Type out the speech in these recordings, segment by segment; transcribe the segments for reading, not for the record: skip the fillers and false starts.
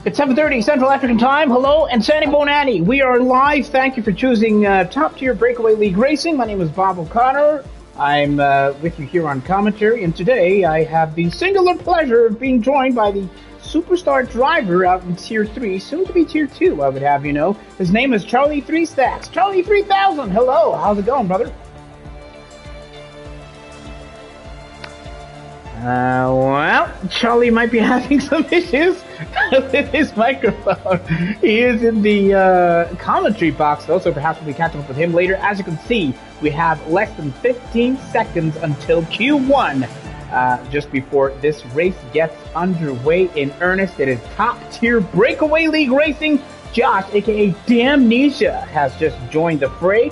It's 7:30 Central African Time. Hello and Sandy Bonani. We are live. Thank you for choosing Top Tier Breakaway League Racing. My name is Bob O'Connor. I'm with you here on commentary, and today I have the singular pleasure of being joined by the superstar driver out in Tier 3, soon to be Tier 2, I would have you know. His name is Charlie 3 Stacks. Charlie 3000. Hello. How's it going, brother? Well, Charlie might be having some issues with his microphone. He is in the commentary box, though, so perhaps we'll be catching up with him later. As you can see, we have less than 15 seconds until Q1. Just before this race gets underway in earnest, it is Top Tier Breakaway League Racing. Josh, a.k.a. Damnesia, has just joined the fray.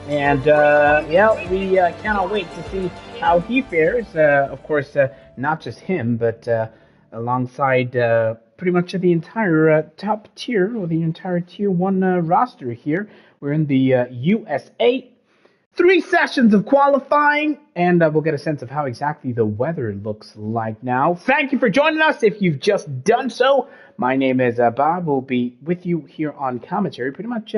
And, yeah, we cannot wait to see how he fares. Of course, not just him, but alongside pretty much the entire top tier, or the entire Tier 1 roster here. We're in the USA. 3 sessions of qualifying, and we'll get a sense of how exactly the weather looks like now. Thank you for joining us. If you've just done so, my name is Bob. We'll be with you here on commentary pretty much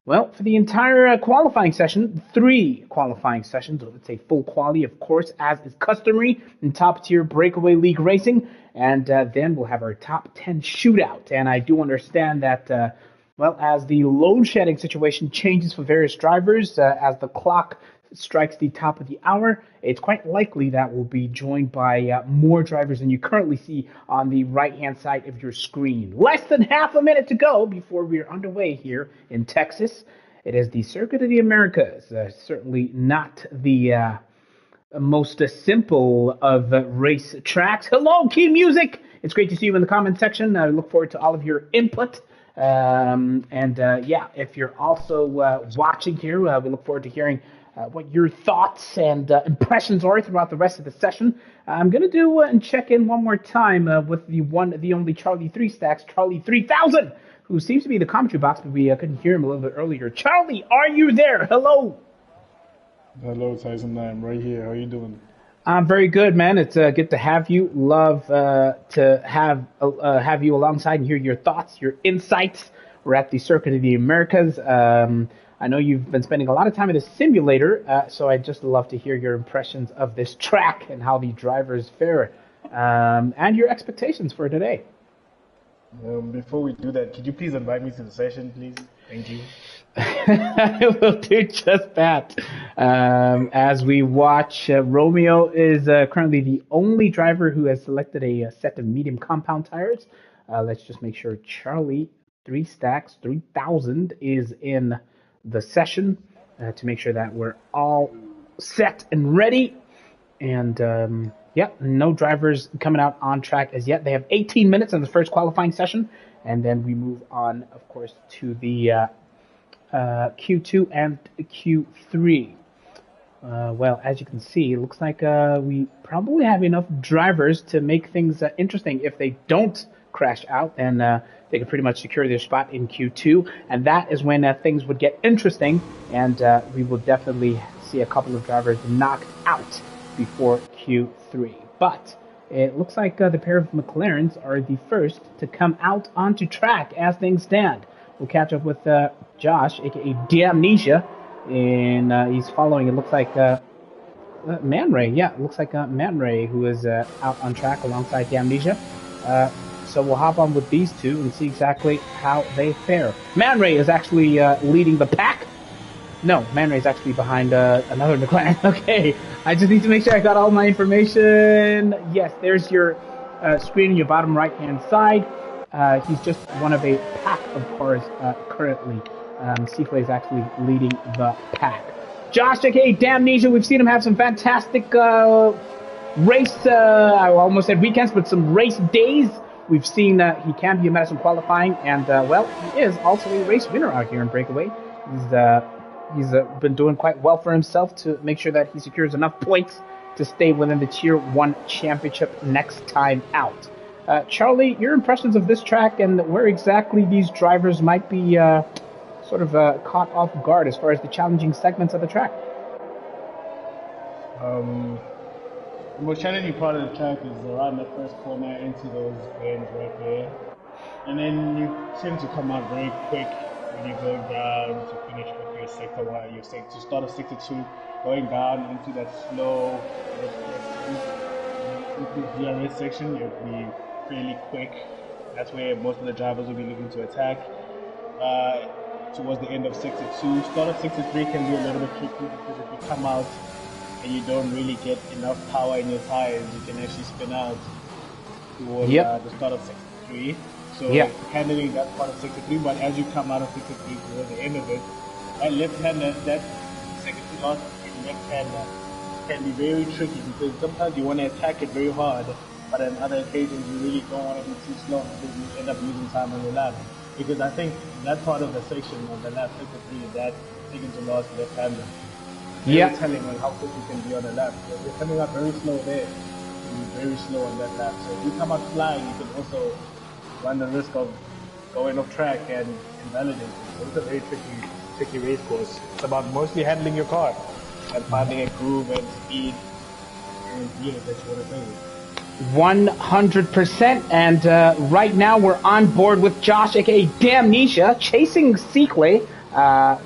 well, for the entire qualifying session, 3 qualifying sessions. It's a full quali, of course, as is customary in top-tier Breakaway League Racing. And then we'll have our top 10 shootout. And I do understand that, well, as the load shedding situation changes for various drivers, as the clock strikes the top of the hour, it's quite likely that we'll be joined by more drivers than you currently see on the right-hand side of your screen. Less than half a minute to go before we're underway here in Texas. It is the Circuit of the Americas, certainly not the most simple of race tracks. Hello, Key Music! It's great to see you in the comment section. I look forward to all of your input. Yeah, if you're also watching here, we look forward to hearing what your thoughts and impressions are throughout the rest of the session. I'm going to do and check in one more time with the only Charlie 3 Stacks, Charlie 3000, who seems to be in the commentary box, but we couldn't hear him a little bit earlier. Charlie, are you there? Hello. Hello, Tyson. I'm right here. How are you doing? I'm very good, man. It's good to have you. Love to have you alongside and hear your thoughts, your insights. We're at the Circuit of the Americas. I know you've been spending a lot of time in the simulator, so I'd just love to hear your impressions of this track and how the drivers fare, and your expectations for today. Before we do that, could you please invite me to the session, please? Thank you. I will do just that. As we watch, Romeo is currently the only driver who has selected a set of medium compound tires. Let's just make sure Charlie 3 Stacks 3000 is in the session to make sure that we're all set and ready. And yeah, no drivers coming out on track as yet. They have 18 minutes in the first qualifying session, and then we move on, of course, to the Q2 and Q3. Well, as you can see, it looks like we probably have enough drivers to make things interesting. If they don't crash out, then they can pretty much secure their spot in Q2, and that is when things would get interesting, and we will definitely see a couple of drivers knocked out before Q3. But it looks like the pair of McLarens are the first to come out onto track as things stand. We'll catch up with Josh, a.k.a. Damnesia, and he's following, it looks like, Man Ray. Yeah, it looks like Man Ray, who is out on track alongside Damnesia. So we'll hop on with these two and see exactly how they fare. Man Ray is actually leading the pack. No, Man Ray is actually behind another McLaren. Okay, I just need to make sure I got all my information. Yes, there's your screen on your bottom right-hand side. He's just one of a pack of cars currently. Seaflay is actually leading the pack. Josh, aka Damnesia, we've seen him have some fantastic race, I almost said weekends, but some race days. We've seen he can be a medicine qualifying, and well, he is also a race winner out here in Breakaway. He's been doing quite well for himself to make sure that he secures enough points to stay within the Tier 1 championship next time out. Charlie, your impressions of this track and where exactly these drivers might be sort of caught off guard as far as the challenging segments of the track? The most challenging part of the track is around the first corner into those bends right there. And then you tend to come out very quick when you go down to finish with your sector one, your sector to start a sector two, going down into that slow into the GRS section, you'll be fairly quick. That's where most of the drivers will be looking to attack. Towards the end of sector two, start of sector three can be a little bit tricky because if you come out and you don't really get enough power in your tires, you can actually spin out towards the start of sector three. So handling that part of sector three, but as you come out of sector three towards the end of it, that left-hander, that second to last left-hander can be very tricky because sometimes you want to attack it very hard, but on other occasions you really don't want to be too slow because you end up losing time on your lap. Because I think that part of the section of the lap, sector three, is that second to last left-hander. Very telling on how quick you can be on the lap. So if you're coming up very slow there, you'll be very slow on that lap. So if you come out flying, you can also run the risk of going off track and invalidating. So it's a very tricky race course. It's about mostly handling your car and finding a groove and speed and gear that you want to play with. 100%. And right now we're on board with Josh, aka Damnesia, chasing Sequay.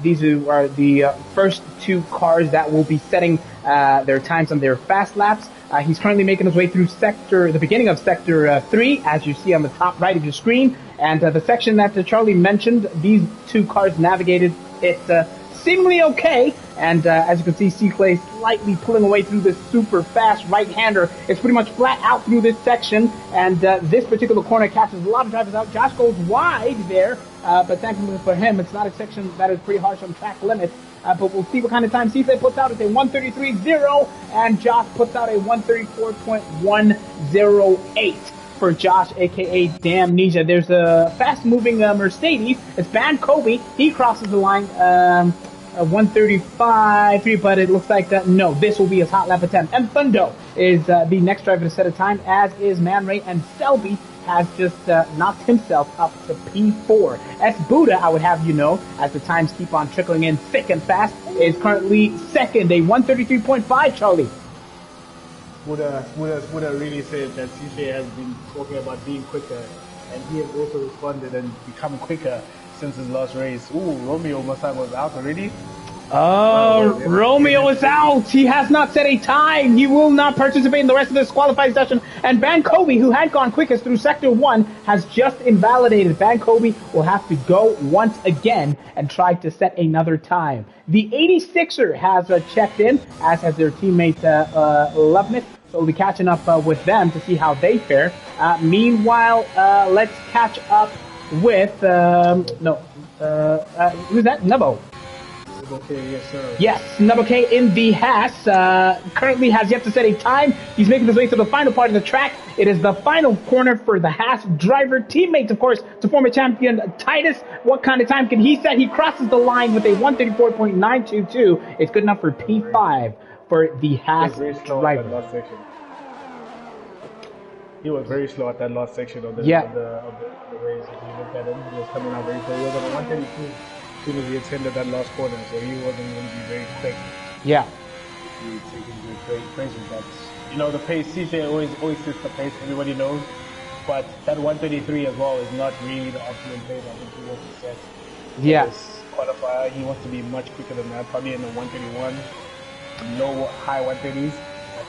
These are the first two cars that will be setting their times on their fast laps. He's currently making his way through the beginning of sector 3, as you see on the top right of your screen. And the section that Charlie mentioned, these two cars navigated it seemingly okay. And as you can see, Sequay slightly pulling away through this super fast right-hander. It's pretty much flat out through this section. And this particular corner catches a lot of drivers out. Josh goes wide there, but thankfully for him, it's not a section that is pretty harsh on track limits. But we'll see what kind of time Sequay puts out. It's a 1:33.0, and Josh puts out a 1:34.108 for Josh, aka Damnesia. There's a fast-moving Mercedes. It's Brakeaway. He crosses the line. 1:35.3, but it looks like no, this will be his hot lap attempt. And Thundo is the next driver to set a time, as is Man Ray, and Selby has just knocked himself up to P4. S. Buddha, I would have you know, as the times keep on trickling in thick and fast, is currently second, a 1:33.5, Charlie. Buddha really said that CJ has been talking about being quicker, and he has also responded and become quicker since his last race. Ooh, Romeo Masai was out already. Oh, Romeo is out. He has not set a time. He will not participate in the rest of this qualifying session. And Brakeaway, who had gone quickest through sector 1, has just invalidated. Brakeaway will have to go once again and try to set another time. The 86er has checked in, as has their teammate Loveness. So we'll be catching up with them to see how they fare. Meanwhile, let's catch up with who's that? Nebo. Okay, yes, sir. Yes, Naboke in the Haas currently has yet to set a time. He's making his way to the final part of the track. It is the final corner for the Haas driver. Teammates, of course, to former champion Titus. What kind of time can he set? He crosses the line with a 1:34.922. It's good enough for P5 for the Haas driver. He was very slow at that last section of the race. If you look at him, he was coming out very slow. He was on a 132 as soon as he attended that last corner, so he wasn't going to be very quick. Yeah. He was taking great pace with that. You know, the pace, CJ always sets the pace, everybody knows. But that 133 as well is not really the optimum pace I think he wants to set. Yeah. Qualifier, he wants to be much quicker than that, probably in the 131, low, high 130s. I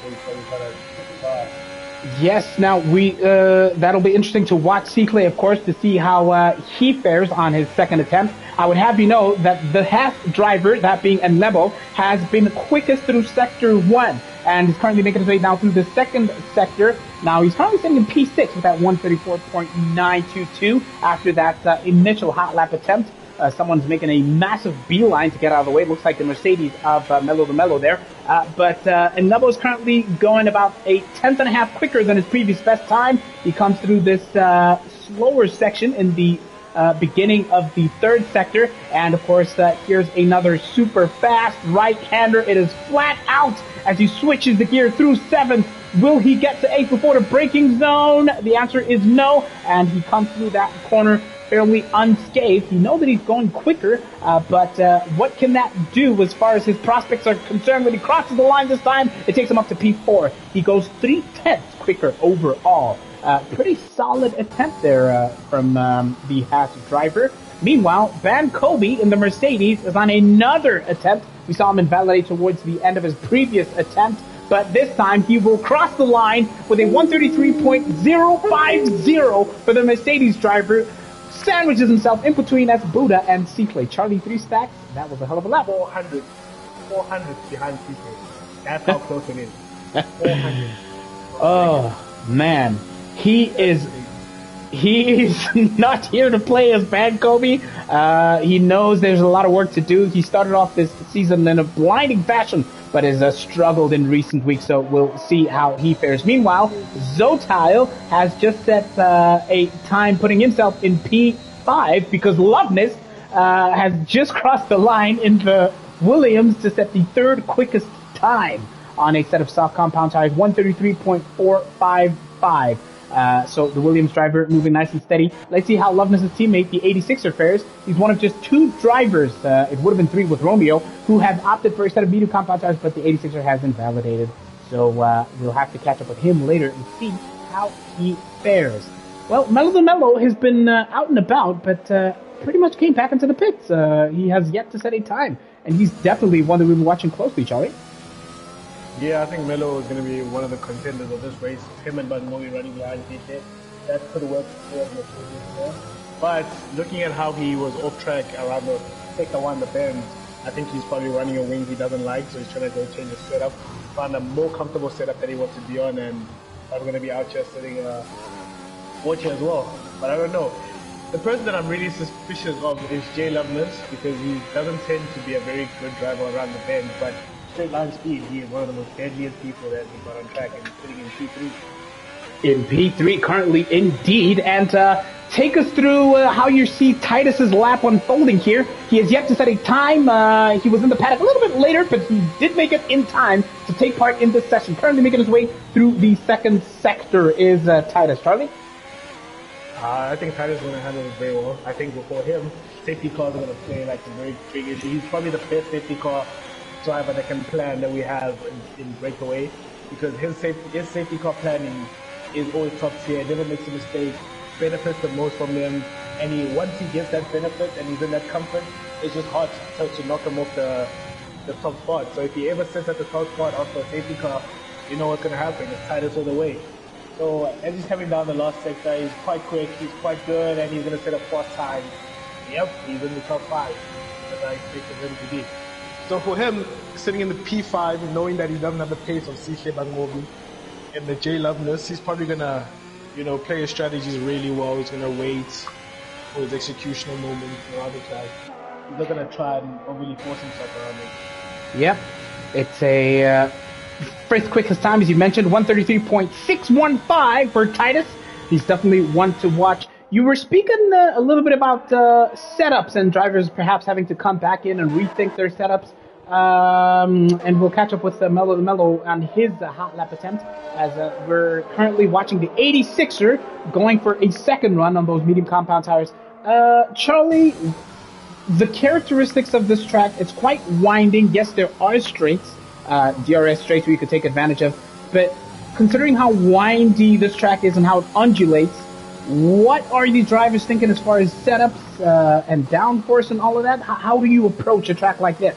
think he's probably trying to fast. Yes, now that'll be interesting to watch Sequay, of course, to see how he fares on his second attempt. I would have you know that the Haas driver, that being Enlebo, has been quickest through sector 1 and is currently making his way now through the second sector. Now he's currently sitting in P6 with that 1:34.922 after that initial hot lap attempt. Someone's making a massive beeline to get out of the way. It looks like the Mercedes of Mello the Mello there. But Enlebo is currently going about a tenth and a half quicker than his previous best time. He comes through this slower section in the beginning of the third sector. And of course, here's another super fast right-hander. It is flat out as he switches the gear through seventh. Will he get to eighth before the braking zone? The answer is no. And he comes through that corner fairly unscathed. You know that he's going quicker, but what can that do as far as his prospects are concerned? When he crosses the line this time, it takes him up to P4. He goes 3/10 quicker overall. Pretty solid attempt there from the Haas driver. Meanwhile, Van Kobe in the Mercedes is on another attempt. We saw him invalidate towards the end of his previous attempt, but this time he will cross the line with a 133.050 for the Mercedes driver. Sandwiches himself in between as Buddha and Seaflay. Charlie, 3 stacks. That was a hell of a lap. 400 behind people. That's how close it is. 400. Oh man, he is not here to play as Van Kobe. He knows there's a lot of work to do. He started off this season in a blinding fashion, but has struggled in recent weeks, so we'll see how he fares. Meanwhile, Zotile has just set a time putting himself in P5 because Loveness has just crossed the line in the Williams to set the 3rd quickest time on a set of soft compound tires, 133.455. So the Williams driver moving nice and steady. Let's see how Loveness's teammate, the 86er, fares. He's one of just 2 drivers, it would have been 3 with Romeo, who have opted for a set of medium compound tires, but the 86er has been validated. So we'll have to catch up with him later and see how he fares. Well, Mello the Mello has been out and about, but pretty much came back into the pits. He has yet to set a time, and he's definitely one that we've been watching closely, Charlie. Yeah, I think Melo is going to be one of the contenders of this race. Him and Banmobi running behind PJ. That could work for the previous. But looking at how he was off track around the sector 1, the bend, I think he's probably running a wing he doesn't like, so he's trying to go change his setup, find a more comfortable setup that he wants to be on, and I'm going to be out here sitting watching as well. But I don't know. The person that I'm really suspicious of is Jay Loveness, because he doesn't tend to be a very good driver around the bend, but straight line speed, he is one of the most deadliest people that we got on track and sitting in P3. In P3 currently, indeed. And take us through how you see Titus's lap unfolding here. He has yet to set a time. He was in the paddock a little bit later, but he did make it in time to take part in this session. Currently making his way through the 2nd sector is Titus. Charlie? I think Titus is going to handle it very well. I think before him, safety cars are going to play like a very big issue. He's probably the best safety car driver that can plan that we have in Brakeaway, because his safety car planning is always top tier, never makes a mistake, benefits the most from them, and once he gets that benefit and he's in that comfort, it's just hard to knock him off the top spot. So if he ever sits at the top spot after a safety car, you know what's going to happen. It's Titus all the way. So as he's coming down the last sector, he's quite quick, he's quite good, and he's going to set a fast time. Yep, he's in the top 5, as I expected him to be. So for him, sitting in the P5, knowing that he doesn't have the pace of CK Bangobi and the J Loveness, he's probably gonna, play his strategies really well. He's gonna wait for his executional moment around the track. He's not gonna try and overly force himself around it. Yep. It's a first quickest time, as you mentioned, 133.615 for Titus. He's definitely one to watch. You were speaking a little bit about setups and drivers perhaps having to come back in and rethink their setups. And we'll catch up with Mello the Mello on his hot lap attempt, as we're currently watching the 86er going for a 2nd run on those medium compound tires. Charlie, the characteristics of this track, it's quite winding. Yes, there are straights, DRS straights where you could take advantage of, but considering how windy this track is and how it undulates, what are the drivers thinking as far as setups and downforce and all of that? How do you approach a track like this?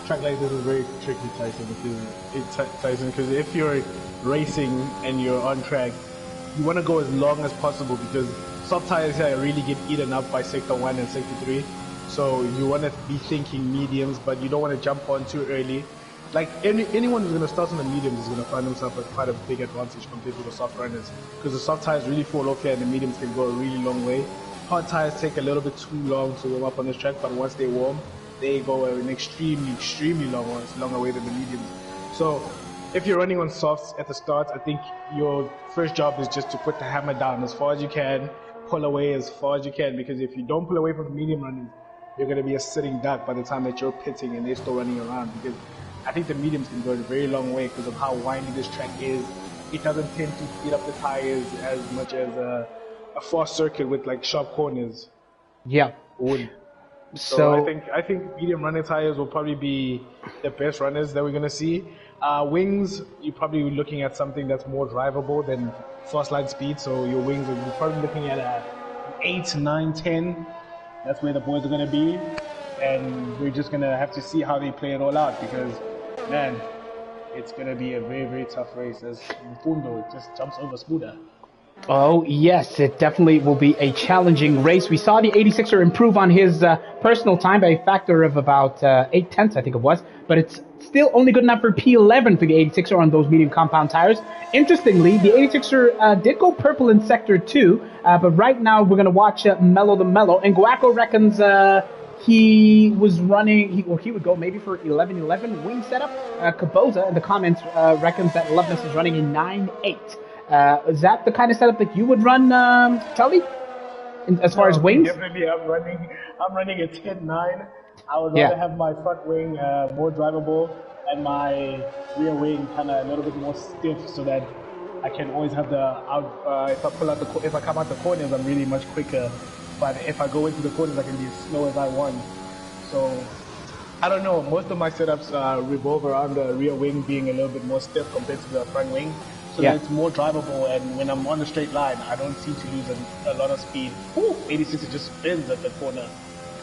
Track like this is very tricky, Tyson, because if you're racing and you're on track, you want to go as long as possible, because soft tires here really get eaten up by sector 1 and sector 3. So you want to be thinking mediums, but you don't want to jump on too early. Like anyone who's going to start on the mediums is going to find himself at quite a big advantage compared to the soft runners, because the soft tires really fall off here and the mediums can go a really long way. Hard tires take a little bit too long to warm up on this track, but once they warm, they go an extremely longer way than the mediums. So if you're running on softs at the start, I think your first job is just to put the hammer down as far as you can, pull away as far as you can, because if you don't pull away from the medium runners, you're going to be a sitting duck by the time that you're pitting and they're still running around, because I think the mediums can go a very long way because of how windy this track is. It doesn't tend to speed up the tires as much as a fast circuit with like sharp corners. Yeah. Would. So I think medium running tires will probably be the best runners that we're gonna see. Wings, you're probably looking at something that's more drivable than fast line speed. So your wings, you're probably looking at a 8, 9, 10. That's where the boys are going to be. And we're just going to have to see how they play it all out because, man, it's going to be a very, very tough race as Mfundo just jumps over Spuda. Oh, yes, it definitely will be a challenging race. We saw the 86er improve on his personal time by a factor of about 8/10, I think it was, but it's still only good enough for P11 for the 86er on those medium compound tires. Interestingly, the 86er did go purple in Sector 2, but right now we're going to watch Mellow the Mellow, and Guaco reckons he was running, he would go maybe for 11-11 wing setup. Caboza in the comments reckons that Loveness is running a 9-8. Is that the kind of setup that you would run, Charlie? As far as wings? Definitely, I'm running a 10-9. I would rather have my front wing more drivable and my rear wing kind of a little bit more stiff, so that I can always have the if I come out the corners, I'm really much quicker. But if I go into the corners, I can be as slow as I want. So I don't know. Most of my setups revolve around the rear wing being a little bit more stiff compared to the front wing. So that it's more drivable, and when I'm on a straight line, I don't seem to lose a lot of speed. 86 just spins at the corner.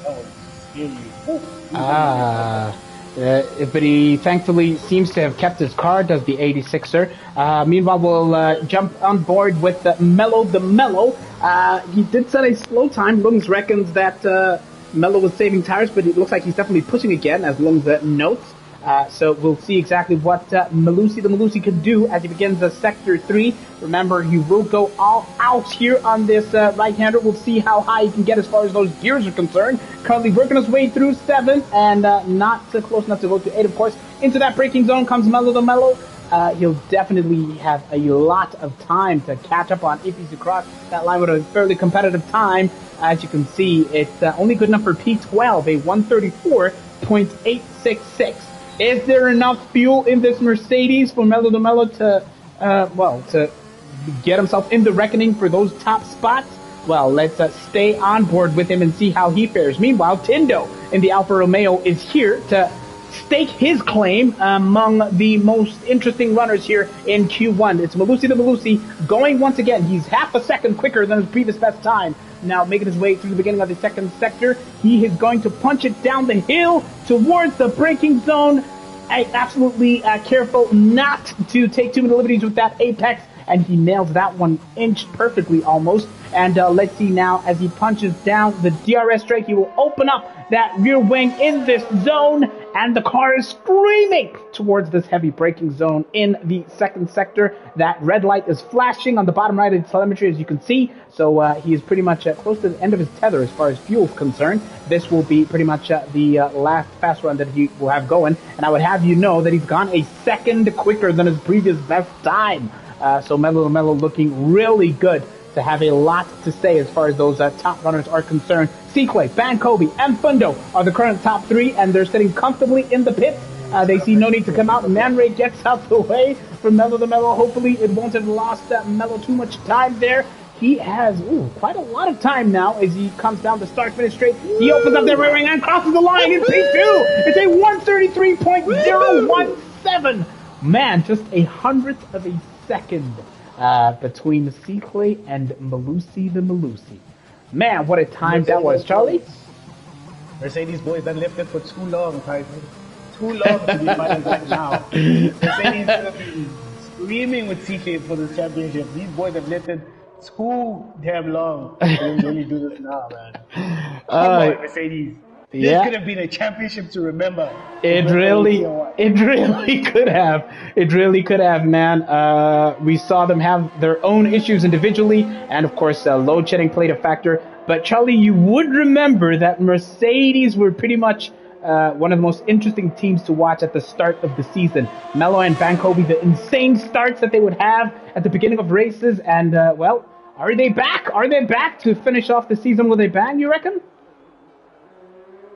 That was scary. But he thankfully seems to have kept his car, does the 86er. Meanwhile, we'll jump on board with Mellow the Mellow. He did set a slow time. Lungs reckons that Mellow was saving tires, but it looks like he's definitely pushing again, as Lungs notes. So we'll see exactly what Malusi the Malusi can do as he begins Sector 3. Remember, he will go all out here on this right-hander. We'll see how high he can get as far as those gears are concerned. Currently working his way through 7 and not close enough to go to 8, of course. Into that braking zone comes Mellow the Mellow. He'll definitely have a lot of time to catch up on if he's across that line with a fairly competitive time. As you can see, it's only good enough for P12, a 134.866. Is there enough fuel in this Mercedes for Mellow the Mellow to get himself in the reckoning for those top spots? Well, let's stay on board with him and see how he fares. Meanwhile, Tindo in the Alfa Romeo is here to stake his claim among the most interesting runners here in Q1. It's Malusi the Malusi going once again. He's half a second quicker than his previous best time. Now making his way through the beginning of the second sector. He is going to punch it down the hill towards the braking zone. Absolutely careful not to take too many liberties with that apex. And he nails that one inch perfectly almost. And let's see now, as he punches down the DRS straight, he will open up that rear wing in this zone. And the car is screaming towards this heavy braking zone in the second sector. That red light is flashing on the bottom right of the telemetry, as you can see. So he is pretty much close to the end of his tether as far as fuel is concerned. This will be pretty much the last fast run that he will have going. And I would have you know that he's gone a second quicker than his previous best time. So Mellow looking really good to have a lot to say as far as those top runners are concerned. Sequay, Bankobi, and Fundo are the current top 3, and they're sitting comfortably in the pits. They see no need to come out. Man Ray gets out the way from Mellow. Hopefully it won't have lost Mellow too much time there. He has quite a lot of time now as he comes down the start-finish straight. He opens up the rear wing and crosses the line in P2. It's a 133.017. Man, just a hundredth of a second between Sequay and Malusi the Malusi. Man, what a time that was, Charlie. Mercedes boys done left it for too long, Tyson. Too long to be fighting right now. Mercedes have been screaming with Sequay for the championship. These boys have left it too damn long to really do this now, man. Come on, Mercedes. This could have been a championship to remember. It really could have. It really could have, man. We saw them have their own issues individually, and of course, load shedding played a factor. But Charlie, you would remember that Mercedes were pretty much one of the most interesting teams to watch at the start of the season. Mello and Bankobi, the insane starts that they would have at the beginning of races, and well, are they back? Are they back to finish off the season with a bang, you reckon?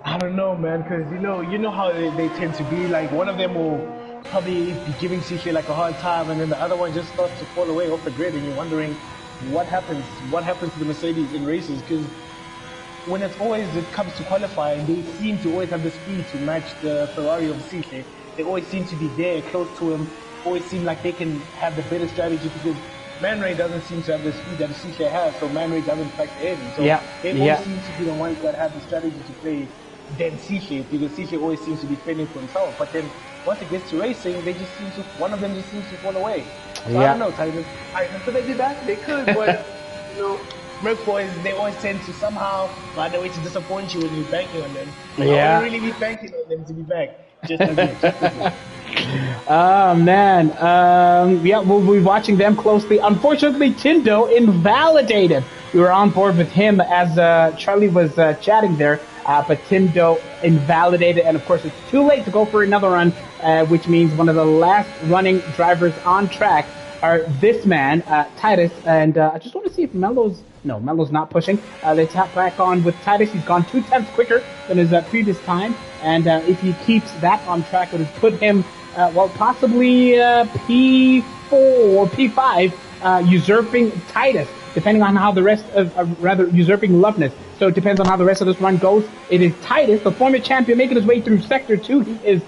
I don't know, man, because you know how they tend to be. Like, one of them will probably be giving CK like a hard time, and then the other one just starts to fall away off the grid, and you're wondering what happens to the Mercedes in races, because when it comes to qualifying, they seem to always have the speed to match the Ferrari of CK. they always seem to be there, close to him, always seem like they can have the better strategy because Man Ray doesn't seem to have the speed that Cisse has, so Man Ray doesn't factor in. So they always seem to be the ones that have the strategy to play than Cisse, because Cisse always seems to be fending for himself. But then once it gets to racing, they just seem to, one of them just seems to fall away. So I don't know, Titus. Could they do that? They could, but you know, Merc boys, they always tend to somehow find a way to disappoint you when you're banking on them. I wouldn't really be banking on them to be back. Just as it. Oh man, we'll be watching them closely. Unfortunately, Tindo invalidated. We were on board with him as Charlie was chatting there, but Tindo invalidated, and of course it's too late to go for another run, which means one of the last running drivers on track are this man, Titus, and I just want to see if Mello's not pushing. They tap back on with Titus. He's gone 2/10 quicker than his previous time, and if he keeps that on track, it would put him, possibly P4 or P5, usurping Titus, depending on how the rest of, usurping Loveness. So it depends on how the rest of this run goes. It is Titus, the former champion, making his way through Sector 2. He is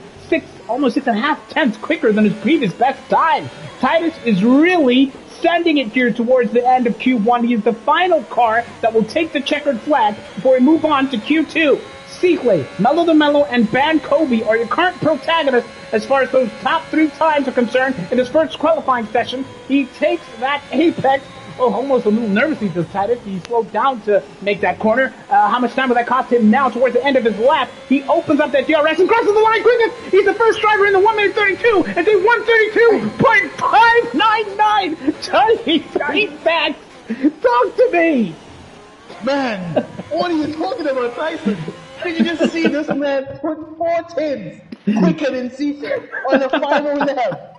almost 6.5 quicker than his previous best time. Titus is really sending it here towards the end of Q1. He is the final car that will take the checkered flag before we move on to Q2. Seakley, Mello the Mello, and Ban Kobe are your current protagonists as far as those top 3 times are concerned. In his first qualifying session, he takes that apex. Oh, almost a little nervously does Titus. He slowed down to make that corner. How much time will that cost him now towards the end of his lap? He opens up that DRS and crosses the line quickest. He's the first driver in the 1 minute 32 and the 132.599. Charlie, 3 facts. Talk to me. Man, what are you talking about, Tyson? Did you just see this man put 4 10s quicker than Cisse on the final lap?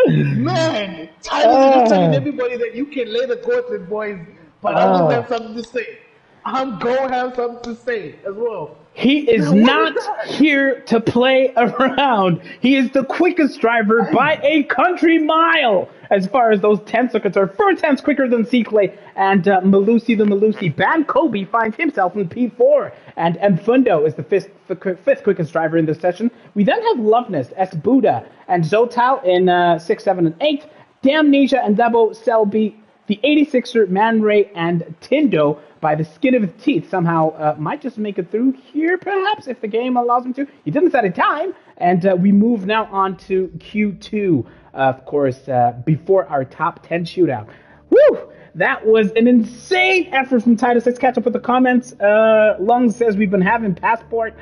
Man, Titus is just telling everybody that you can lay the gauntlet, boys, but I'm going to have something to say. I'm going to have something to say as well. He is not here to play around. He is the quickest driver by a country mile as far as those 10s are concerned. 4 tenths quicker than Seakley and Malusi the Malusi. Ban Kobe finds himself in P4, and Mfundo is the fifth quickest driver in this session. We then have Loveness, S. Buddha, and Zotal in 6, 7, and 8. Damnesia and Debo Selby, the 86er, Man Ray, and Tindo by the skin of his teeth somehow might just make it through here, perhaps, if the game allows him to. He didn't set a time, and we move now on to Q2, of course, before our top 10 shootout. Woo! That was an insane effort from Titus. Let's catch up with the comments. Lung says we've been having passport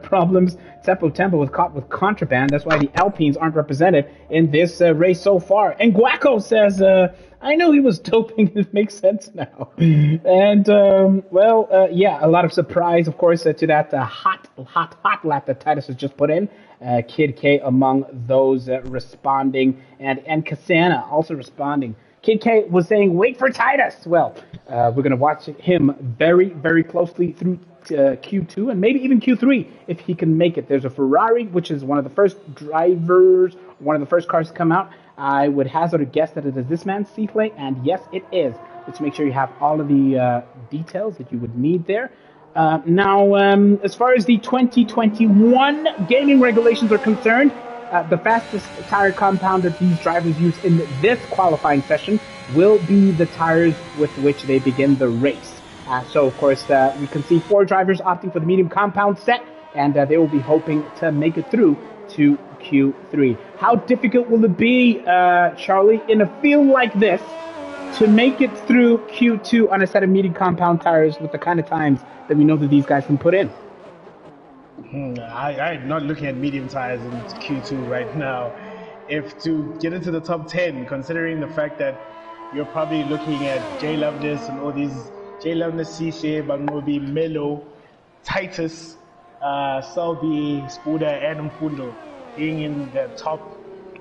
problems. Tempo was caught with contraband. That's why the Alpines aren't represented in this race so far. And Guaco says, I know he was doping. It makes sense now. And, a lot of surprise, of course, to that hot lap that Titus has just put in. Kid K among those responding, and Kasana also responding. Kid K was saying, wait for Titus. Well, we're going to watch him very, very closely through Q2 and maybe even Q3 if he can make it. There's a Ferrari, which is one of the first drivers, one of the first cars to come out. I would hazard a guess that it is this man, Seakley, and yes, it is. Let's make sure you have all of the details that you would need there. Now, as far as the 2021 gaming regulations are concerned, the fastest tire compound that these drivers use in this qualifying session will be the tires with which they begin the race. So, of course, we can see 4 drivers opting for the medium compound set, and they will be hoping to make it through to Q3. How difficult will it be, Charlie, in a field like this, to make it through Q2 on a set of medium compound tires with the kind of times that we know that these guys can put in? I'm not looking at medium tires in Q2 right now. If to get into the top 10, considering the fact that you're probably looking at Jay Loveness and all these Jay Loveness, Cisse, Bangobi, Melo, Titus, Selby, Spuda, and Mfundo being in the top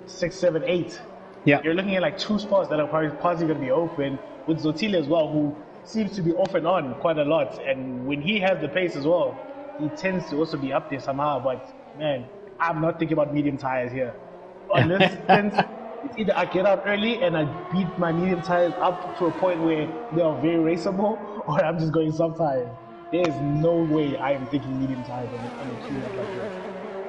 6, 7, 8. Yeah. You're looking at like 2 spots that are probably possibly going to be open, with Zotile as well, who seems to be off and on quite a lot. And when he has the pace as well, he tends to also be up there somehow. But man, I'm not thinking about medium tires here. Unless it's either I get out early and I beat my medium tires up to a point where they are very raceable, or I'm just going soft tires. There is no way I am thinking medium tires on the queue like that.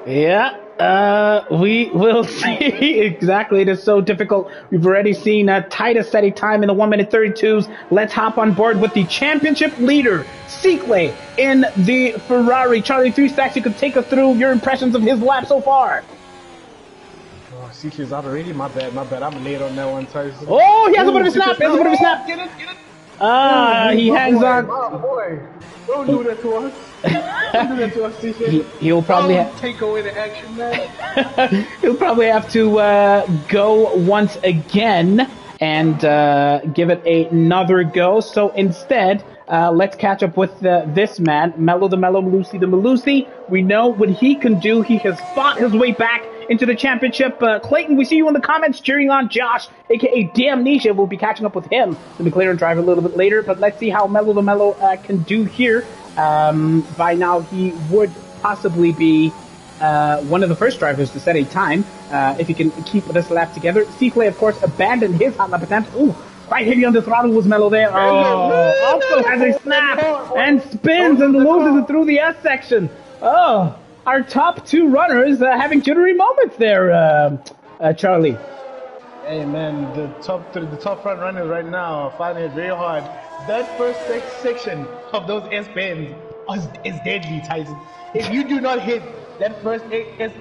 Yeah, We will see. Exactly. It is so difficult. We've already seen Titus setting time in the 1 minute 32s. Let's hop on board with the championship leader, Seekley, in the Ferrari. Charlie, 3 stacks, you could take us through your impressions of his lap so far. Oh, CK's out already. My bad. I'm late on that one. Sorry. Oh, he has a bit of a snap. He has a bit of a snap. Get it. He hangs on. My boy. Don't do that to us. Don't do that to us, CK. He'll probably take away the action, man. He'll probably have to go once again and give it another go. So instead, let's catch up with this man, Mello the Mello, Malusi the Malusi. We know what he can do. He has fought his way back into the championship. Clayton, we see you in the comments cheering on Josh, aka Damnesia. We'll be catching up with him, the McLaren driver, a little bit later. But let's see how Mello the Mello can do here. By now, he would possibly be one of the first drivers to set a time if he can keep this lap together. Seaflay, of course, abandoned his hot lap attempt. Ooh, quite heavy on the throttle was Mello there. Oh, also has a snap and spins and loses it through the S section. Oh, our top two runners having jittery moments there, Charlie. Hey man, the top front runners right now are finding it very hard. That first section of those S bends is deadly, Tyson. If you do not hit that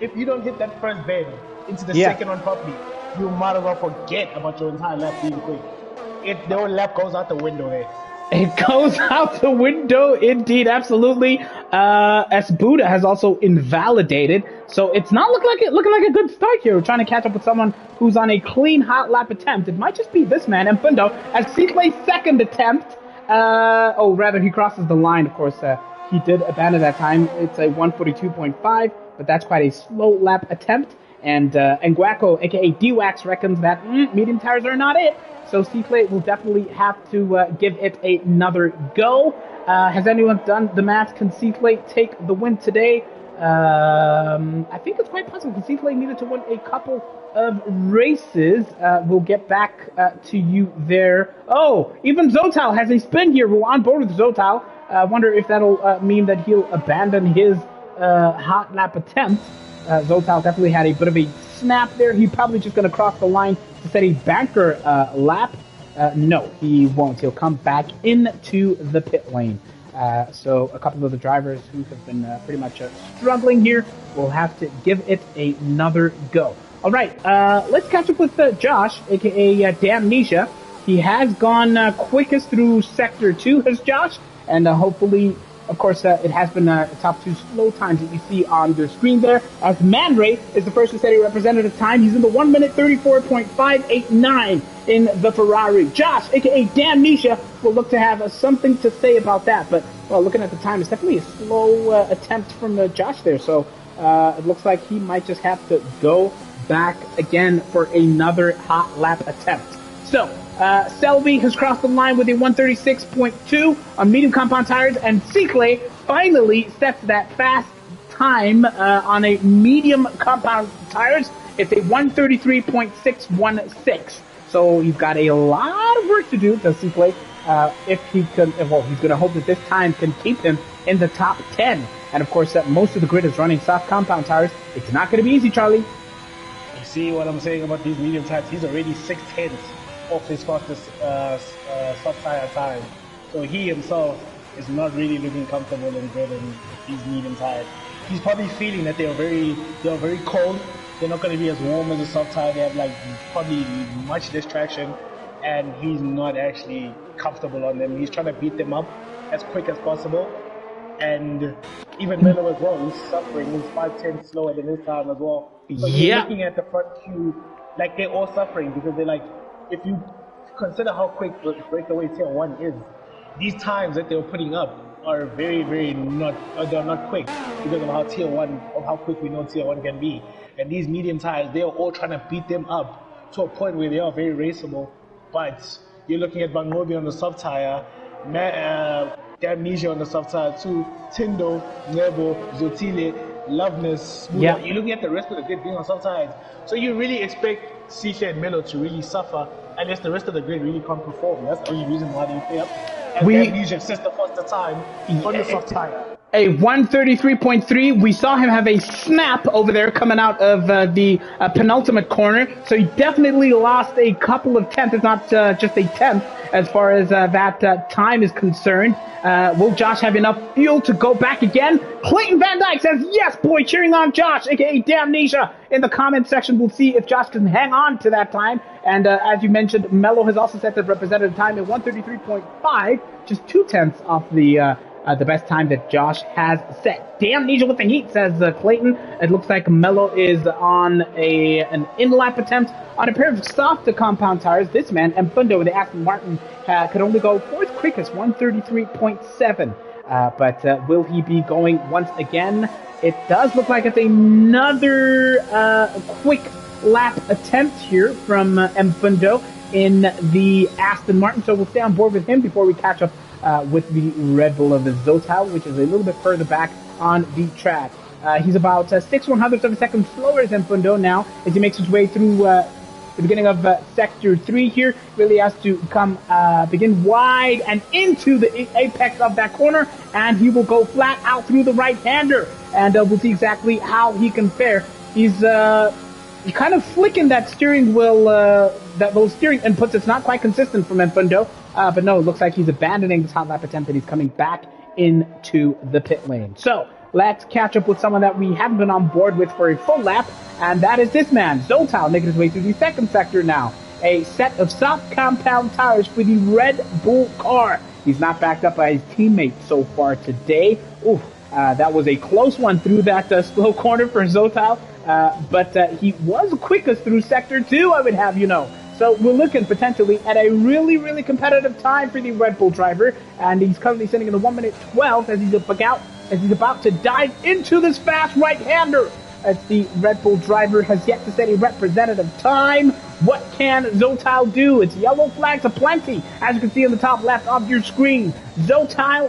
if you don't hit that first bend into the second one properly, you might as well forget about your entire lap being quick. The whole lap goes out the window there. It goes out the window, indeed, absolutely. As Buddha has also invalidated, so it's not looking like a good start here. We're trying to catch up with someone who's on a clean hot lap attempt. It might just be this man, Mpundo, as Seaflay's second attempt. Rather, he crosses the line. Of course, he did abandon that time. It's a 142.5, but that's quite a slow lap attempt. And Guaco, aka D-Wax, reckons that medium tires are not it. So Seaflay will definitely have to give it another go. Has anyone done the math? Can Seaflay take the win today? I think it's quite possible. Seaflay needed to win a couple of races. We'll get back to you there. Oh, even Zotal has a spin here. We're on board with Zotal. I wonder if that'll mean that he'll abandon his hot lap attempt. Zotal definitely had a bit of a snap there. He's probably just going to cross the line to set a banker lap. No, he won't. He'll come back into the pit lane. So a couple of the drivers who have been pretty much struggling here will have to give it another go. All right, let's catch up with Josh, aka Damnesia. He has gone quickest through Sector 2, has Josh, and hopefully, of course, it has been the top two slow times that you see on your screen there. As Man Ray is the first to set a representative time. He's in the 1 minute 34.589 in the Ferrari. Josh, aka Damnesia, will look to have something to say about that. But, well, looking at the time, it's definitely a slow attempt from Josh there. So it looks like he might just have to go back again for another hot lap attempt. So, Selby has crossed the line with a 136.2 on medium compound tires, and Seaclay finally sets that fast time on a medium compound tires. It's a 133.616. So you've got a lot of work to do to Seaclay if he can. Well, he's going to hope that this time can keep him in the top 10. And of course, most of the grid is running soft compound tires. It's not going to be easy, Charlie. You see what I'm saying about these medium tires? He's already 6/10 off his fastest soft tire time. So he himself is not really looking comfortable in driving these medium tires. He's probably feeling that they are very cold. They're not going to be as warm as a soft tire. They have probably much less traction, and he's not actually comfortable on them. He's trying to beat them up as quick as possible. And even Melo as well, he's suffering. He's 5/10 slower than his time as well. So you're looking at the front queue, they're all suffering because they're if you consider how quick Brakeaway Tier 1 is, these times that they're putting up are very, very they're not quick because of how how quick we know Tier 1 can be. And these medium tires, they're all trying to beat them up to a point where they are very raceable. But you're looking at Bangnobi on the soft tire, Damnesia on the soft tire too, Tindo, Nebo, Zotile, Loveness, You're looking at the rest of the grid being on soft tires. So you really expect Seaflay and Melo to really suffer unless the rest of the grid really can't perform. That's the only reason why they play up. And Damnesia sets the faster time on the soft tire. A 133.3. We saw him have a snap over there coming out of the penultimate corner. So he definitely lost a couple of tenths, if not just a tenth, as far as that time is concerned. Will Josh have enough fuel to go back again? Clayton Van Dyke says, yes, boy, cheering on Josh, aka Damnesia. In the comment section, we'll see if Josh can hang on to that time. And as you mentioned, Mello has also set the representative time at 133.5, just 2 tenths off the best time that Josh has set. Damnesia with the heat, says Clayton. It looks like Mello is on an in-lap attempt on a pair of soft compound tires. This man, Mfundo with the Aston Martin, could only go fourth quickest, 133.7. But will he be going once again? It does look like it's another quick lap attempt here from Mfundo in the Aston Martin. So we'll stay on board with him before we catch up with the Red Bull of the Zotal, which is a little bit further back on the track. He's about 6/100ths of a second slower than Mfundo now as he makes his way through the beginning of Sector 3 here. Really has to come begin wide and into the apex of that corner, and he will go flat out through the right-hander. And we'll see exactly how he can fare. He's kind of flicking that steering wheel, that little steering inputs. It's not quite consistent from Mfundo. But no, it looks like he's abandoning this hot lap attempt and he's coming back into the pit lane. So let's catch up with someone that we haven't been on board with for a full lap, and that is this man, Zotal, making his way through the second sector now. A set of soft compound tires for the Red Bull car. He's not backed up by his teammates so far today. Ooh, that was a close one through that slow corner for Zotal, but he was quickest through Sector 2, I would have you know. So we're looking potentially at a really, really competitive time for the Red Bull driver, and he's currently sitting in the 1:12 as he's about to dive into this fast right-hander. As the Red Bull driver has yet to set a representative time. What can Zotal do? It's yellow flags aplenty, as you can see on the top left of your screen. Zotile,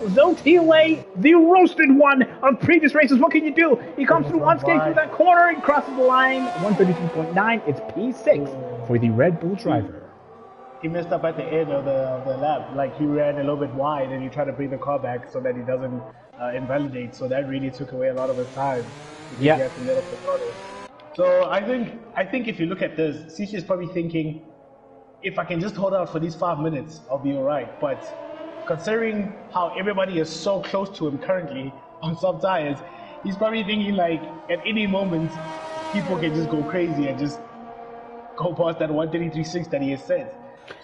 the roasted one of previous races. What can you do? He comes through unscathed through that corner and crosses the line. 133.9. It's P6 for the Red Bull driver. He messed up at the end of the lap. Like, he ran a little bit wide and he tried to bring the car back so that he doesn't invalidate. So that really took away a lot of his time. Yeah. He had to let up the throttle. So I think if you look at this, CJ is probably thinking, if I can just hold out for these 5 minutes, I'll be alright. But considering how everybody is so close to him currently on soft tires, he's probably thinking like at any moment people can just go crazy and just go past that 133.6 that he has set.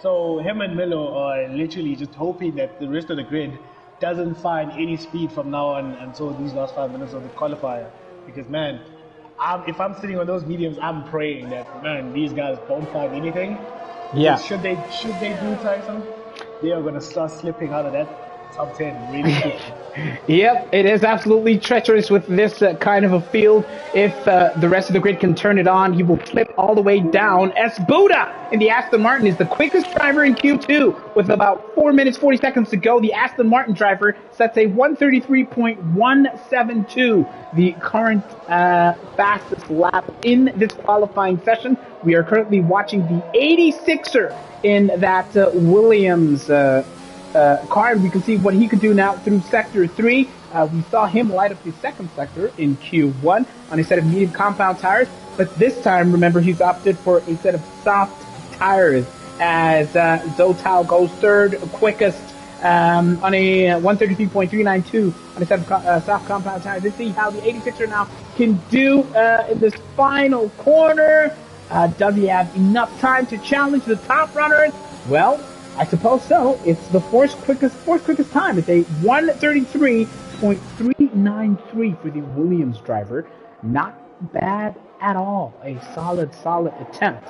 So him and Milo are literally just hoping that the rest of the grid doesn't find any speed from now on until these last 5 minutes of the qualifier. Because man, if I'm sitting on those mediums, I'm praying that man, these guys don't find anything. Yeah. Should they do Tyson, they are gonna start slipping out of that top 10 really quick. Yep, it is absolutely treacherous with this kind of a field. If the rest of the grid can turn it on, he will slip all the way down. S. Buddha in the Aston Martin is the quickest driver in Q2 with about 4 minutes, 40 seconds to go. The Aston Martin driver sets a 133.172, the current fastest lap in this qualifying session. We are currently watching the 86er in that Williams car, and we can see what he could do now through Sector 3. We saw him light up the second sector in Q1 on a set of medium compound tires, but this time, remember, he's opted for a set of soft tires as Zotal goes third quickest on a 133.392 on a set of soft compound tires. Let's see how the 86er now can do in this final corner. Does he have enough time to challenge the top runners? Well, I suppose so. It's the fourth quickest time. It's a 133.393 for the Williams driver. Not bad at all. A solid attempt.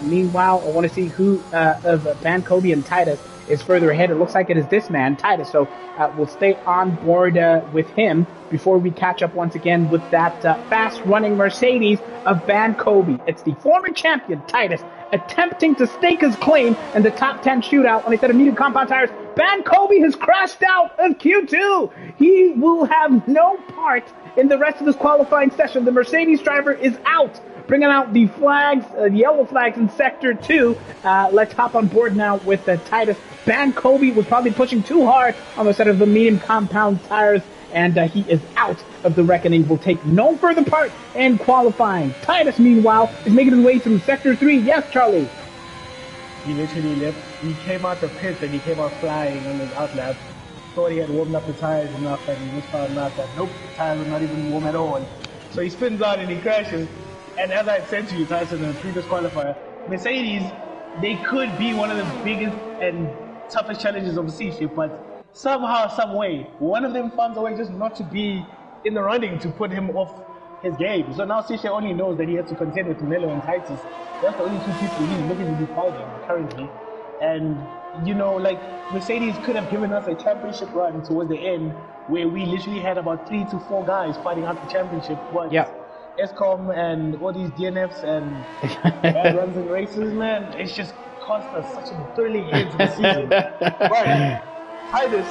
Meanwhile, I want to see who of Van Kobe and Titus is further ahead. It looks like it is this man, Titus. So we'll stay on board with him before we catch up once again with that fast-running Mercedes of Van Kobe. It's the former champion, Titus, attempting to stake his claim in the top 10 shootout on a set of medium compound tires. Van Kobe has crashed out of Q2. He will have no part in the rest of this qualifying session. The Mercedes driver is out, bringing out the flags, the yellow flags in Sector 2. Let's hop on board now with Titus. Van Kobe was probably pushing too hard on the set of the medium compound tires and he is out of the reckoning. Will take no further part in qualifying. Titus, meanwhile, is making his way through Sector 3. Yes, Charlie? He literally left. He came out the pit and he came out flying on his outlap. Thought he had warmed up the tires enough, and he just found out that nope, the tires are not even warm at all. So he spins out and he crashes. And as I said to you, Tyson, in the previous qualifier, Mercedes, they could be one of the biggest and toughest challenges of the C-Ship, but somehow, some way, one of them finds a way just not to be in the running to put him off his game. So now C-Ship only knows that he has to contend with Melo and Titus. That's the only two people he's looking to be fighting currently. And, you know, like, Mercedes could have given us a championship run towards the end where we literally had about 3 to 4 guys fighting out the championship. But yeah. ESCOM and all these DNFs and bad runs and races, man, it's just cost us such a thrilling end to the season. Right. Titus,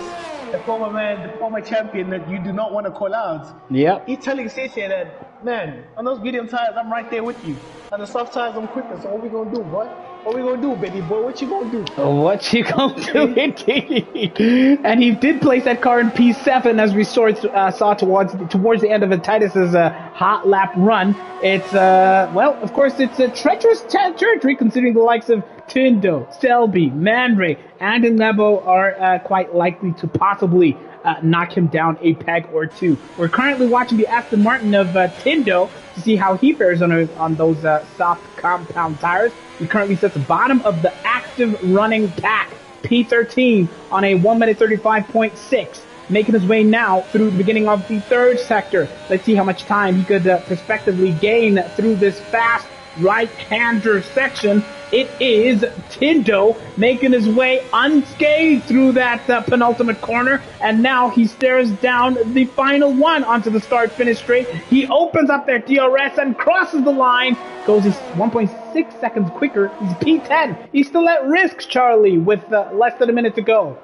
the former man, the former champion that you do not want to call out. Yeah. He's telling Cece that, man, on those medium tires, I'm right there with you. On the soft tires, I'm quicker. So what we gonna do, boy? What we gonna do, Betty boy? What you gonna do? What you gonna do, indeed? And he did place that car in P7 as we saw towards the end of Titus's hot lap run. It's well, of course, it's a treacherous territory considering the likes of Tindo, Selby, Man Ray, and Nebo are quite likely to possibly knock him down a peg or two. We're currently watching the Aston Martin of Tindo to see how he fares on those soft compound tires. He currently sits bottom of the active running pack, P13, on a 1 minute 35.6. Making his way now through the beginning of the third sector. Let's see how much time he could prospectively gain through this fast right-hander section. It is Tindo making his way unscathed through that penultimate corner, and now he stares down the final one onto the start-finish straight. He opens up their DRS and crosses the line, goes 1.6 seconds quicker. He's P10. He's still at risk, Charlie, with less than a minute to go.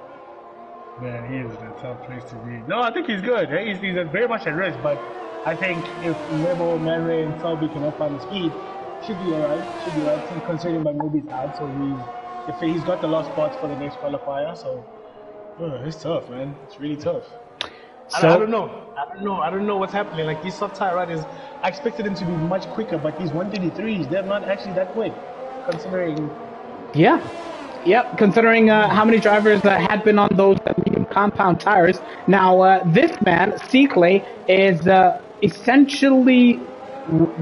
Man, he is in a tough place to be. No, I think he's good. He's very much at risk, but I think if Nebo, Man Ray, and Selby can up on the speed, should be alright, considering my movie's out, so he's got the last spots for the next qualifier, so it's tough, man. It's really tough. So, I don't know what's happening. Like, these soft tire riders, I expected them to be much quicker, but these 133s, they're not actually that quick, considering. Yeah. Yep, considering how many drivers had been on those medium compound tires. Now, this man, C-Clay, is essentially,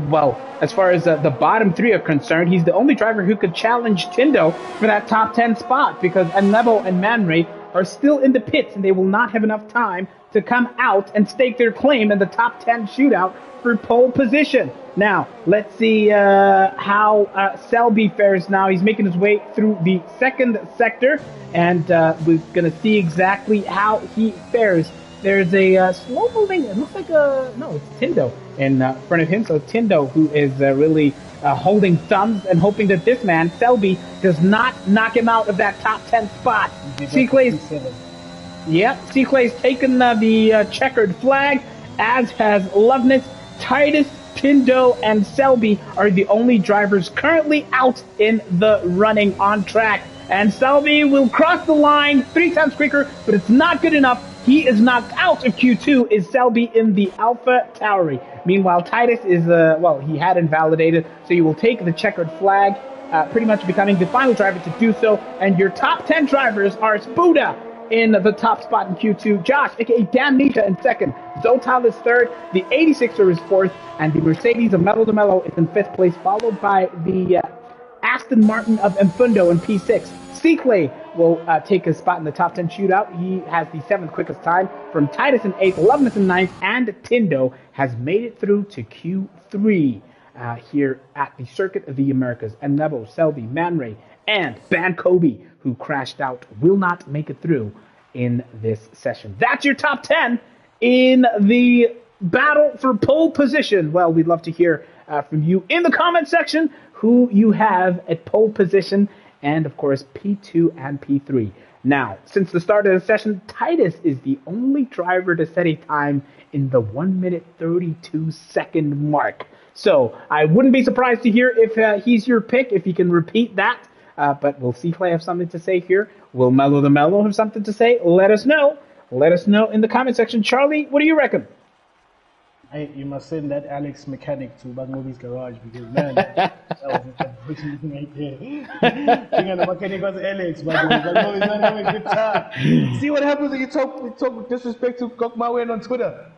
well, as far as the bottom three are concerned, he's the only driver who could challenge Tindo for that top 10 spot, because Nebo and Man Ray are still in the pits, and they will not have enough time to come out and stake their claim in the top 10 shootout for pole position. Now, let's see how Selby fares now. He's making his way through the second sector, and we're going to see exactly how he fares. There's a slow-moving, it looks like no, it's Tindo in front of him. So Tindo, who is really holding thumbs and hoping that this man, Selby, does not knock him out of that top 10 spot. C-Clay's taken the checkered flag, as has Loveness. Titus, Tindo, and Selby are the only drivers currently out in the running on track. And Selby will cross the line 3 times quicker, but it's not good enough. He is knocked out of Q2. Is Selby in the Alpha Tauri? Meanwhile, Titus is, he had invalidated, so you will take the checkered flag, pretty much becoming the final driver to do so. And your top 10 drivers are Spuda in the top spot in Q2, Josh, aka Damnesia, in second, Zotal is third, the 86er is fourth, and the Mercedes of Melo de Melo is in fifth place, followed by the Aston Martin of Mfundo in P6. C-Clay will take his spot in the top 10 shootout. He has the 7th quickest time from Titus in 8th, 11th in 9th, and Tindo has made it through to Q3 here at the Circuit of the Americas. And Nebo, Selby, Man Ray, and Ban Kobe, who crashed out, will not make it through in this session. That's your top 10 in the battle for pole position. Well, we'd love to hear from you in the comment section who you have at pole position, and of course P2 and P3. Now, since the start of the session, Titus is the only driver to set a time in the 1 minute 32 second mark. So I wouldn't be surprised to hear if he's your pick, if he can repeat that. But will C-Clay have something to say here? Will Melo the Melo have something to say? Let us know. Let us know in the comment section. Charlie, what do you reckon? You must send that Alex mechanic to Bagmobi's garage because man, that was unfortunate right there. Thinking the mechanic was Alex, but Bagmobi's not having a good time. See what happens when you talk disrespect to Kokmawen on Twitter.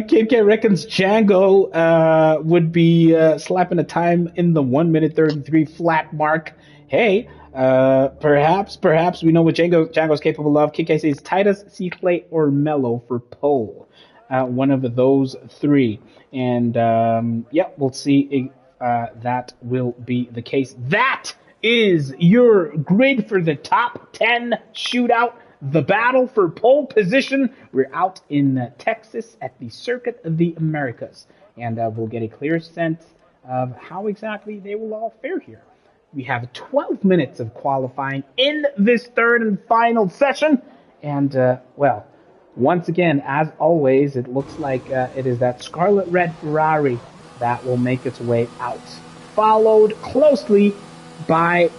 Kid K reckons Django would be slapping a time in the 1 minute 33 flat mark. Hey, perhaps we know what Django's capable of. Kid K says Titus, C-Clay, or Mello for pole. One of those three. And we'll see if that will be the case. That is your grid for the top 10 shootout, the battle for pole position. We're out in Texas at the Circuit of the Americas, and we'll get a clear sense of how exactly they will all fare here. We have 12 minutes of qualifying in this third and final session, and once again, as always, it looks like it is that scarlet red Ferrari that will make its way out, followed closely by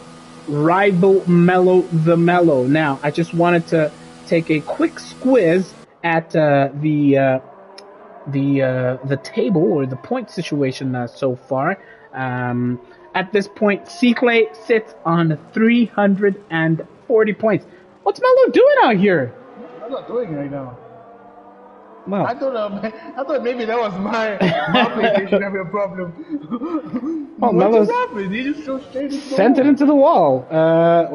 rival Mello the Mellow. Now, I just wanted to take a quick squiz at the table or the point situation so far. At this point, C-Clay sits on 340 points. What's Mello doing out here? I'm not doing it right now. Well, I thought maybe that was my PlayStation having a problem. What just happened? He just so straight sent it into the wall. At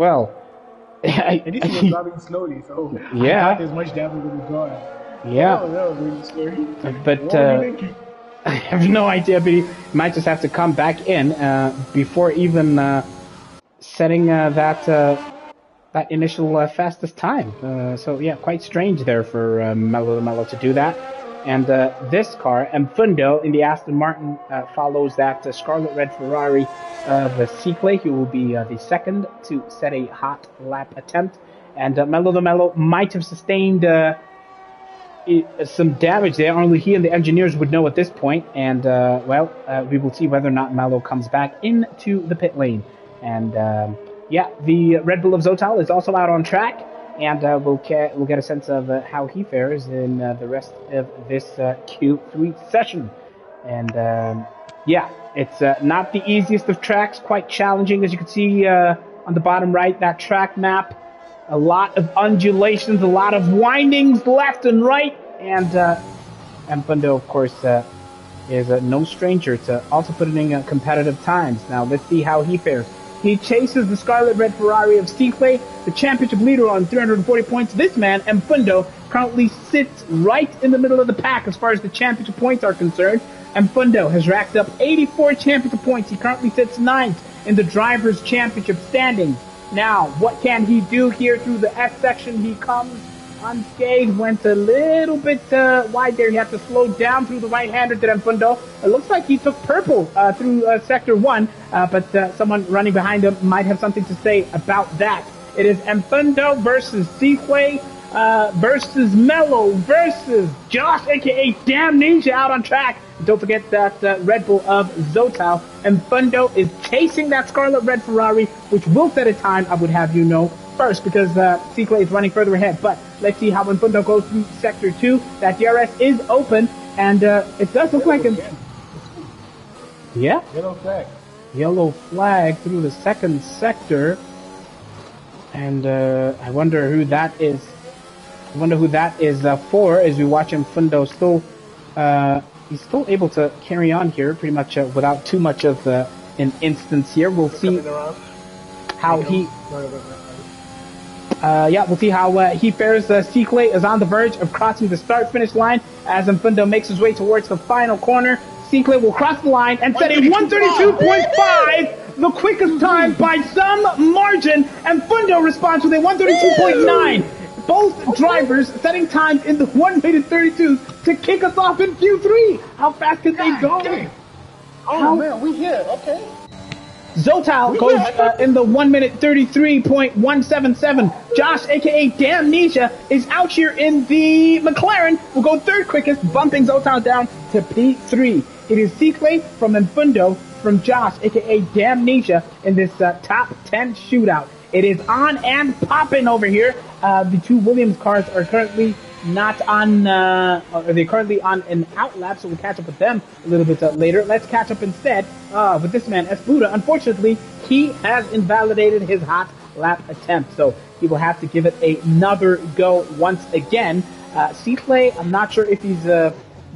least he was driving slowly, so yeah, not as much damage with the car. Yeah, that was really scary. But I have no idea. But he might just have to come back in before even setting that initial fastest time. So yeah, quite strange there for Mello to do that. And this car, Mfundo in the Aston Martin, follows that Scarlet Red Ferrari of C-Clay, who will be the second to set a hot lap attempt. And Mello might have sustained some damage there. Only he and the engineers would know at this point. And we will see whether or not Mello comes back into the pit lane. And the Red Bull of Zotal is also out on track, and we'll get a sense of how he fares in the rest of this Q3 session. And it's not the easiest of tracks, quite challenging, as you can see on the bottom right, that track map. A lot of undulations, a lot of windings left and right, and Mfundo, of course, is no stranger to also putting in competitive times. Now, let's see how he fares. He chases the Scarlet Red Ferrari of C-Clay, the championship leader on 340 points. This man, Mfundo, currently sits right in the middle of the pack as far as the championship points are concerned. Mfundo has racked up 84 championship points. He currently sits 9th in the Drivers' Championship standings. Now, what can he do here through the F section? He comes unscathed, went a little bit wide there. He had to slow down through the right-hander to Mfundo. It looks like he took purple through Sector 1, but someone running behind him might have something to say about that. It is Mfundo versus C-Clay versus Mello versus Josh, a.k.a. Damn Ninja, out on track. Don't forget that Red Bull of Zotal. Mfundo is chasing that Scarlet Red Ferrari, which will set a time, I would have you know, first, because C-Clay is running further ahead. But let's see how Mfundo goes through Sector 2. That DRS is open, and it does look like yellow flag through the second sector. And I wonder who that is. For, as we watch Mfundo still, he's still able to carry on here pretty much without too much of an instance here. We'll see how he... we'll see how he fares. C-Clay is on the verge of crossing the start-finish line as Mfundo makes his way towards the final corner. C-Clay will cross the line and set a 132.5, the quickest time by some margin. Mfundo responds with a 132.9. Both drivers setting times in the 1 minute 32 to kick us off in Q3. How fast can they go? Man, we here. Okay. Zotal goes in the 1 minute 33.177. Josh, a.k.a. Damn Nisha, is out here in the McLaren. Will go third quickest, bumping Zotal down to P3. It is C-Clay from Mfundo from Josh, aka Damnesia, in this top 10 shootout. It is on and popping over here. The two Williams cars are currently not on, they're currently on an out lap, so we'll catch up with them a little bit later. Let's catch up instead with this man, S. Buddha. Unfortunately, he has invalidated his hot lap attempt, so he will have to give it another go once again. C-Clay, I'm not sure if he's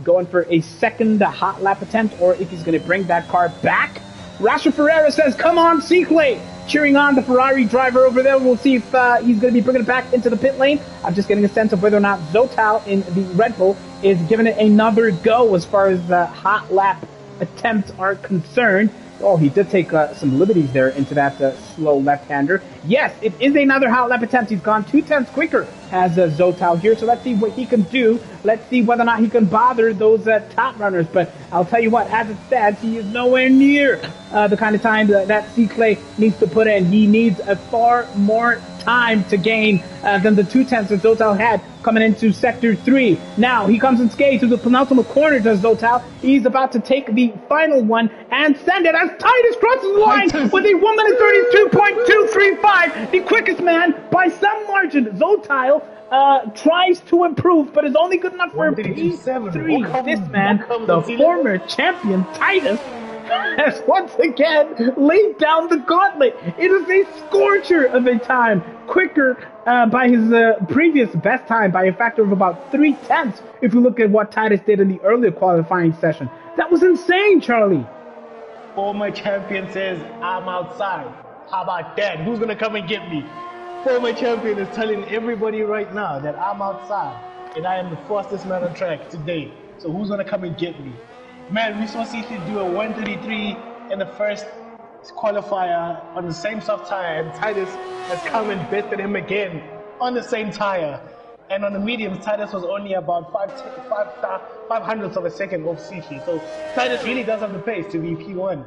going for a second hot lap attempt or if he's going to bring that car back. Rasha Ferreira says, come on, C-Clay! Cheering on the Ferrari driver over there. We'll see if he's going to be bringing it back into the pit lane. I'm just getting a sense of whether or not Zotal in the Red Bull is giving it another go as far as the hot lap attempts are concerned. Oh, he did take some liberties there into that slow left-hander. Yes, it is another hot lap attempt. He's gone 2/10 quicker as Zotal here. So let's see what he can do. Let's see whether or not he can bother those top runners. But I'll tell you what, as it stands, he is nowhere near the kind of time that C-Clay needs to put in. He needs a far more time to gain than the 2/10 that Zotal had coming into Sector 3. Now, he comes in skate to the penultimate corner, does Zotal. He's about to take the final one and send it as Titus crosses the line with a 1:32.235, the quickest man by some margin. Zotal tries to improve, but is only good enough for a P3. This man, the former champion Titus, has once again laid down the gauntlet. It is a scorcher of a time, quicker by his previous best time by a factor of about 3/10. If you look at what Titus did in the earlier qualifying session, that was insane, Charlie. Former champion says, I'm outside. How about that? Who's gonna come and get me? Former champion is telling everybody right now that I'm outside and I am the fastest man on track today. So who's gonna come and get me? Man, we saw CC do a 1:33 in the first qualifier on the same soft tire, and Titus has come and bested him again on the same tire. And on the mediums, Titus was only about 5/500ths of a second off CC. So Titus really does have the pace to be P1,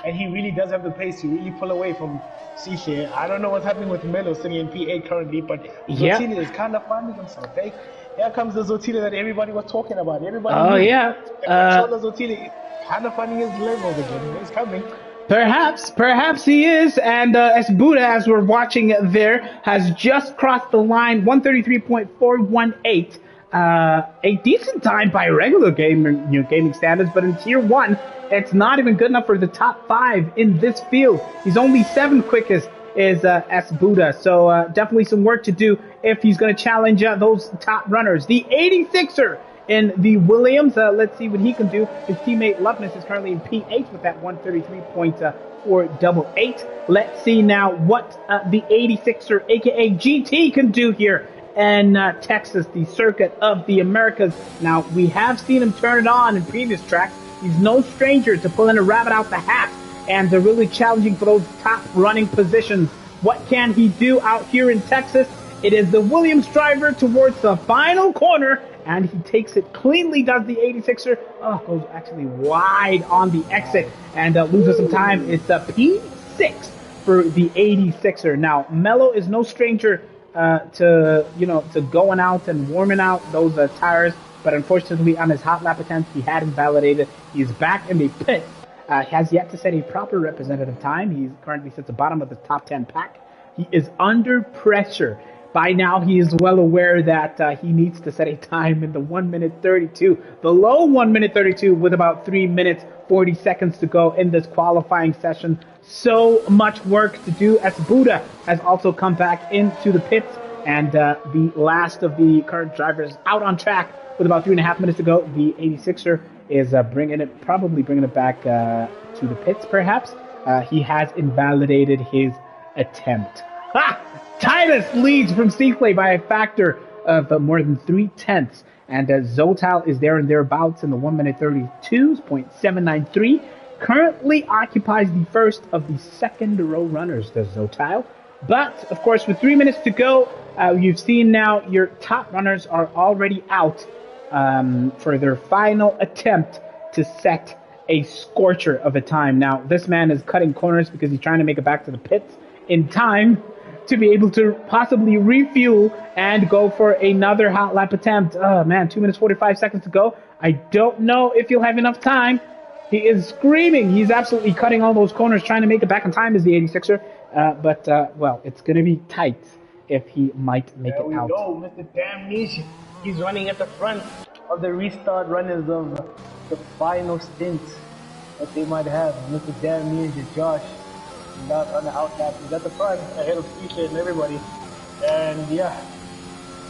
and he really does have the pace to really pull away from CC. I don't know what's happening with Melo sitting in P8 currently, but Zotila is kind of finding himself. Hey? Here comes the Zotila that everybody was talking about. Everybody yeah. Zotila kind of finding his levels again. He's coming. Perhaps he is. And as Buddha, as we're watching there, has just crossed the line, 1:33.418. A decent time by regular gaming standards, but in Tier 1, it's not even good enough for the top 5 in this field. He's only 7th quickest is S. Buddha. So definitely some work to do if he's going to challenge those top runners. The 86er in the Williams. Let's see what he can do. His teammate Loveness is currently in P8 with that 1:33.488. Let's see now what the 86er, aka GT, can do here in Texas, the circuit of the Americas. Now, we have seen him turn it on in previous tracks. He's no stranger to pulling a rabbit out the hat, and they're really challenging for those top running positions. What can he do out here in Texas? It is the Williams driver towards the final corner, and he takes it cleanly, does the 86er. Oh, goes actually wide on the exit and loses some time. It's a P6 for the 86er. Now, Mello is no stranger to going out and warming out those tires, but unfortunately on his hot lap attempt, he had invalidated. He's back in the pit. Has yet to set a proper representative time. He currently sits at the bottom of the top 10 pack. He is under pressure. By now, he is well aware that he needs to set a time in the 1:32, the low 1:32, with about 3 minutes 40 seconds to go in this qualifying session. So much work to do, as Buddha has also come back into the pits, and the last of the current drivers out on track with about 3.5 minutes to go. The 86er is probably bringing it back to the pits, perhaps. He has invalidated his attempt. Ha! Titus leads from C-Clay by a factor of more than 3/10, and Zotal is there and thereabouts in the 1:32.793. Currently occupies the first of the second row runners, does Zotal. But, of course, with 3 minutes to go, you've seen now your top runners are already out for their final attempt to set a scorcher of a time. Now, this man is cutting corners because he's trying to make it back to the pits in time to be able to possibly refuel and go for another hot lap attempt. Oh, man, 2 minutes, 45 seconds to go. I don't know if you'll have enough time. He is screaming. He's absolutely cutting all those corners, trying to make it back in time as the 86er. Well, it's going to be tight if he might make There it we out. go, Mr. Damnation. He's running at the front of the restart runners of the final stint that they might have. Mr. Damnation, Josh, not on the outlap. He's at the front, ahead of Fisher and everybody. And yeah,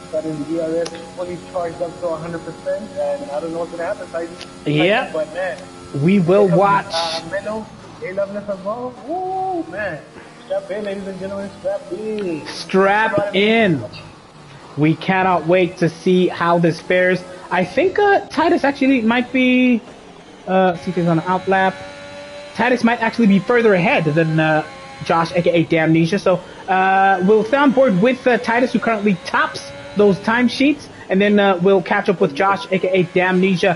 starting the ERS fully charged up to 100%. And I don't know what's going to happen, Tyson. Yeah. But man, We will watch. Menno, they love us as well. Woo, man. Strap in, ladies and gentlemen, strap in. Strap in. We cannot wait to see how this fares. I think Titus actually might be. See if he's on the outlap. Titus might actually be further ahead than Josh, aka Damnesia. So we'll stay on board with Titus, who currently tops those timesheets, and then we'll catch up with Josh, aka Damnesia,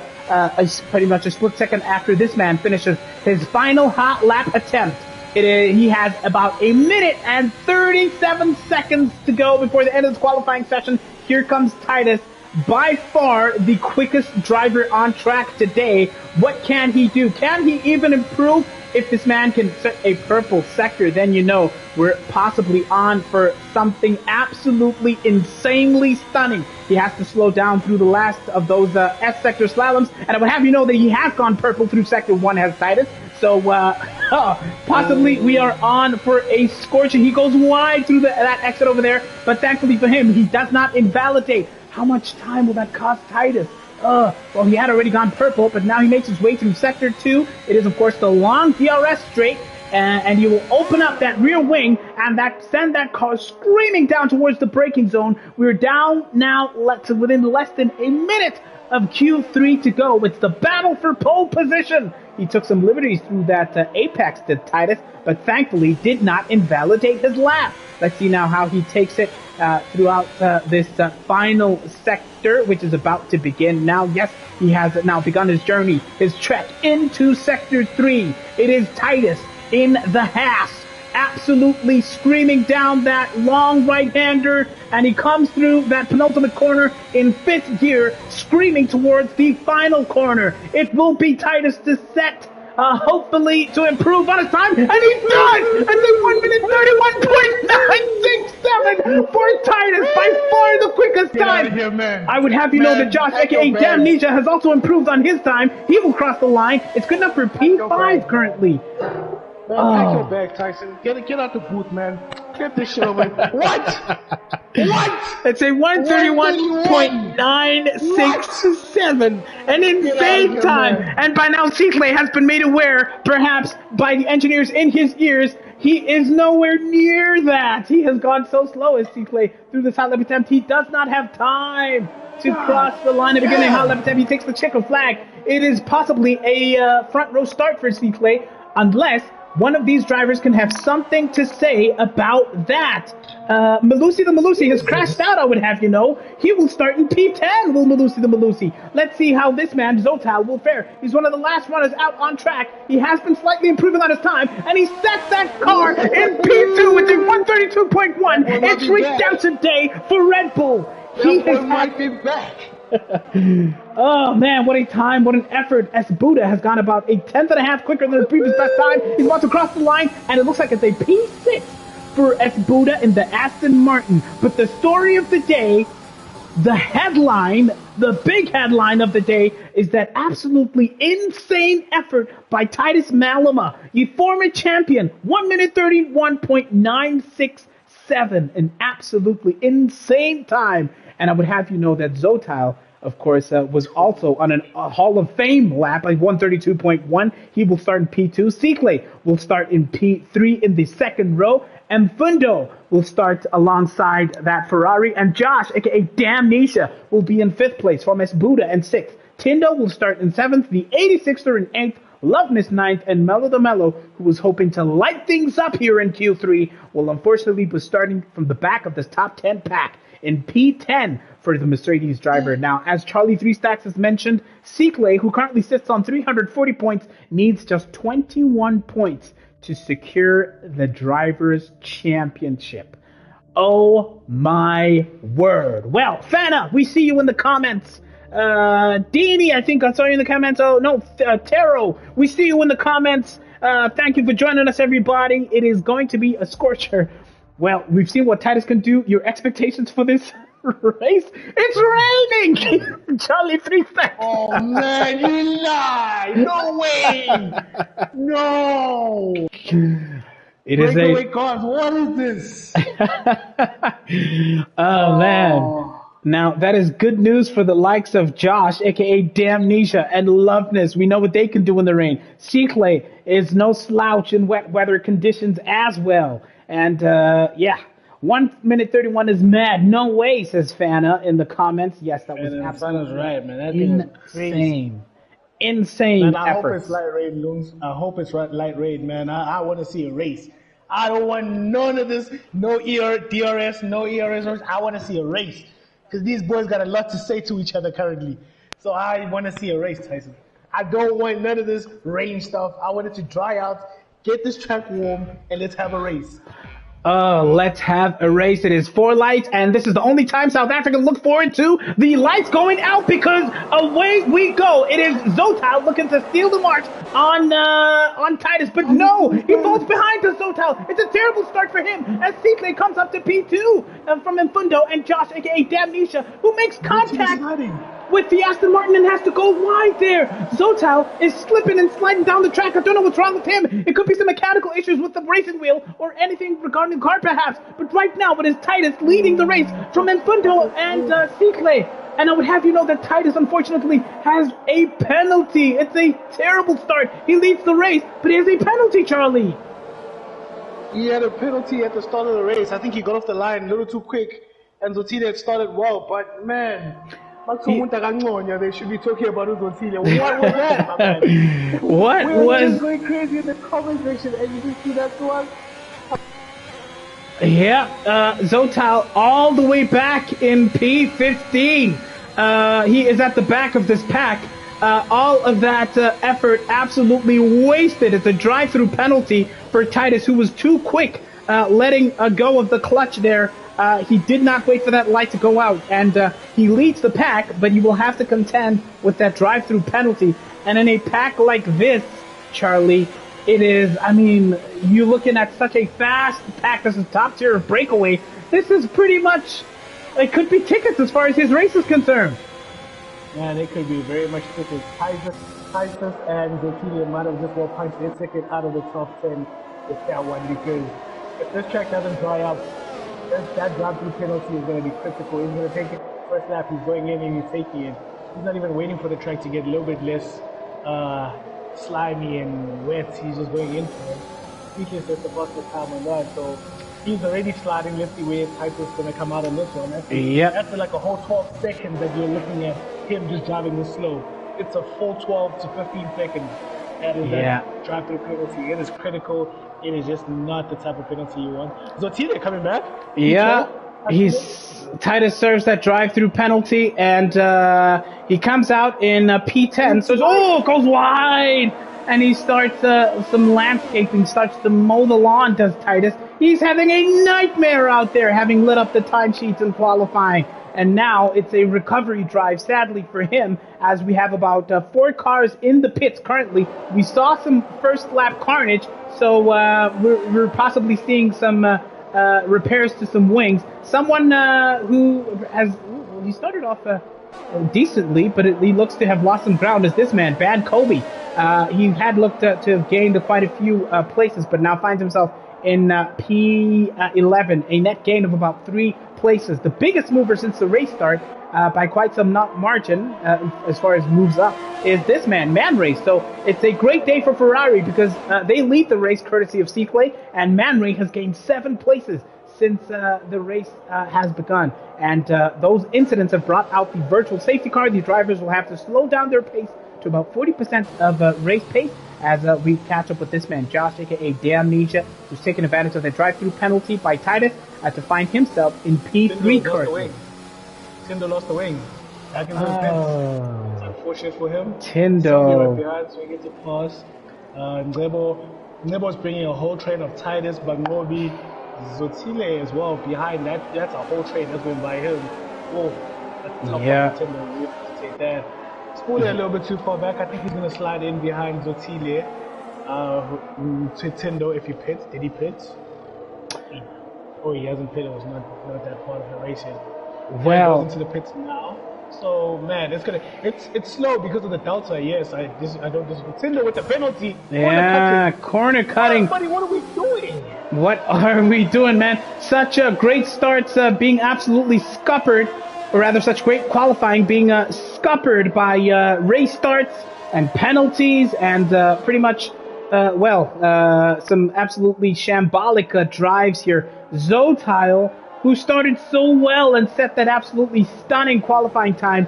pretty much a split second after this man finishes his final hot lap attempt. He has about 1 minute and 37 seconds to go before the end of this qualifying session. Here comes Titus, by far the quickest driver on track today. What can he do? Can he even improve? If this man can set a purple sector, then you know we're possibly on for something absolutely insanely stunning. He has to slow down through the last of those S sector slaloms, and I would have you know that he has gone purple through sector 1 as Titus. So possibly we are on for a scorching. He goes wide through that exit over there, but thankfully for him, he does not invalidate. How much time will that cost Titus? Well, he had already gone purple, but now he makes his way through Sector 2. It is, of course, the long DRS straight, and he will open up that rear wing and send that car screaming down towards the braking zone. We're down now to within less than a minute of Q3 to go. It's the battle for pole position. He took some liberties through that apex to Titus, but thankfully did not invalidate his lap. Let's see now how he takes it throughout this final sector, which is about to begin now. Yes, he has now begun his journey, his trek into Sector 3. It is Titus in the Haas, absolutely screaming down that long right-hander, and he comes through that penultimate corner in 5th gear, screaming towards the final corner. It will be Titus to set, hopefully to improve on his time, and he does! And then 1 minute 31.967 for Titus, by far the quickest time. Here, man. I would have you know that Josh, aka Damnesia, has also improved on his time. He will cross the line. It's good enough for P5 currently. Man, pack your bag, Tyson. Get out the booth, man. Get this shit over. What? It's a 131.967, an insane time. Man. And by now, Seatley has been made aware, perhaps by the engineers in his ears, he is nowhere near that. He has gone so slow as Seatley through this hot lap attempt. He does not have time to cross the line at the beginning of the hot lap attempt. He takes the checker flag. It is possibly a front row start for Seatley, unless one of these drivers can have something to say about that. Malusi the Malusi has crashed out, I would have you know. He will start in P10, will Malusi the Malusi. Let's see how this man, Zotal, will fare. He's one of the last runners out on track. He has been slightly improving on his time, and he sets that car in P2 with a 132.1. It's redemption day for Red Bull. He might be back. Oh man, what a time, what an effort. S. Buddha has gone about a 10th quicker than the previous best time. He's about to cross the line, and it looks like it's a P6 for S. Buddha in the Aston Martin. But the story of the day, the headline, the big headline of the day, is that absolutely insane effort by Titus Malama, the former champion, 1 minute 31.967, an absolutely insane time. And I would have you know that Zotal, of course, was also on a Hall of Fame lap, like 132.1. He will start in P2. Seakley will start in P3 in the second row. And Fundo will start alongside that Ferrari. And Josh, aka Damnesia, will be in 5th place. Formes Buddha in 6th. Tindo will start in 7th. The 86er in 8th. Loveness 9th, and Mello the Mello, who was hoping to light things up here in Q3, will unfortunately be starting from the back of this top 10 pack in P10 for the Mercedes driver. Now, as Charlie 3 Stacks has mentioned, Seakley, who currently sits on 340 points, needs just 21 points to secure the Drivers' Championship. Oh my word. Well, Fana, we see you in the comments. Deanie, I think I saw you in the comments. Oh, no, Taro, we see you in the comments. Thank you for joining us, everybody. It is going to be a scorcher. Well, we've seen what Titus can do. Your expectations for this race? It's raining! Charlie, 3 seconds. Oh, man, you lie. No way. No. It is Breakaway cars. What is this? Oh, man. Now, that is good news for the likes of Josh, aka Damnesia, and Loveness. We know what they can do in the rain. Seaclay is no slouch in wet weather conditions as well. And, yeah, 1 minute 31 is mad. No way, says Fana in the comments. Yes, that was absolutely right, man. That thing was crazy. Insane man, I efforts. hope it's light rain, Loons. I hope it's light rain, man. I want to see a race. I don't want none of this. No DRS, no ERS. I want to see a race. Because these boys got a lot to say to each other currently. So I want to see a race, Tyson. I don't want none of this rain stuff. I want it to dry out, get this track warm, and let's have a race. Let's have a race. It is 4 lights, and this is the only time South Africa look forward to the lights going out because away we go. It is Zotal looking to steal the march on Titus, but no, he falls behind to Zotal. It's a terrible start for him as Seatley comes up to P2 from Infundo and Josh, aka Damnesia, who makes contact with the Aston Martin and has to go wide there. Zotal is slipping and sliding down the track. I don't know what's wrong with him. It could be some mechanical issues with the racing wheel or anything regarding the car perhaps. But right now it is Titus leading the race from Infundo and Seaclay. And I would have you know that Titus unfortunately has a penalty. It's a terrible start. He leads the race, but he has a penalty, Charlie. He had a penalty at the start of the race. I think he got off the line a little too quick. And Zotile had started well, but man... They should be talking about Uzotile. What was that, my man? What we were was just going crazy in the comment section, and you didn't see that one? Yeah, Zotal all the way back in P15. He is at the back of this pack. All of that effort absolutely wasted. It's a drive-through penalty for Titus, who was too quick, letting go of the clutch there. He did not wait for that light to go out, and he leads the pack, but he will have to contend with that drive-through penalty. And in a pack like this, Charlie, it is, I mean, you're looking at such a fast pack. This is top tier of Breakaway. This is pretty much, it could be tickets as far as his race is concerned. Man, it could be very much tickets. Titus and Zotile might have just well punched their ticket out of the top 10 with that one, because if this track doesn't dry up, that drive-through penalty is going to be critical. He's going to take it first lap, he's going in and he's taking it. He's not even waiting for the track to get a little bit less slimy and wet. He's just going in for it. He's just about to time on that, so he's already sliding. Let's see where Titus is going to come out on this one. That's like a whole 12 seconds that you're looking at him just driving this slow. It's a full 12 to 15 seconds. That is that drive-through penalty. It is critical. It is just not the type of penalty you want. Zotile coming back. Yeah, Titus serves that drive-through penalty, and he comes out in P10. So goes wide, and he starts some landscaping, starts to mow the lawn. Does Titus? He's having a nightmare out there, having lit up the timesheets in qualifying. And now it's a recovery drive, sadly for him, as we have about 4 cars in the pits currently. We saw some first lap carnage, so we're possibly seeing some repairs to some wings. Someone he started off decently, but he looks to have lost some ground is this man, Bad Kobe. He had looked to have gained quite a few places, but now finds himself in P11, a net gain of about 3 places. The biggest mover since the race start, by quite some margin, as far as moves up, is this man, Man Ray. So it's a great day for Ferrari because they lead the race courtesy of Seaclay, and Man Ray has gained 7 places since the race has begun. And those incidents have brought out the virtual safety car. The drivers will have to slow down their pace to about 40% of race pace as we catch up with this man, Josh, aka Damnesia, who's taking advantage of the drive-through penalty by Titus to find himself in P3 currently. Tindo lost the wing. Back in those pits. It's unfortunate for him. Tindo. Right behind, so he gets a pass. Nebo's bringing a whole train of Titus, but Ngobi, Zotile as well behind that. That's a whole train that's going by him. Whoa, that's tough for Tindo. appreciate that. Spooling a little bit too far back. I think he's going to slide in behind Zotile. To Tindo if he pits. Did he pit? Oh, he hasn't pitted. It was not that part of the race yet. Well, he goes into the pits now. So man, it's slow because of the delta. Yes, I don't disagree. Tindo with the penalty. yeah, corner cutting. Buddy, what are we doing? What are we doing, man? Such a great starts being absolutely scuppered, or rather such great qualifying being scuppered by race starts and penalties and pretty much, some absolutely shambolic drives here. Zotile, who started so well and set that absolutely stunning qualifying time,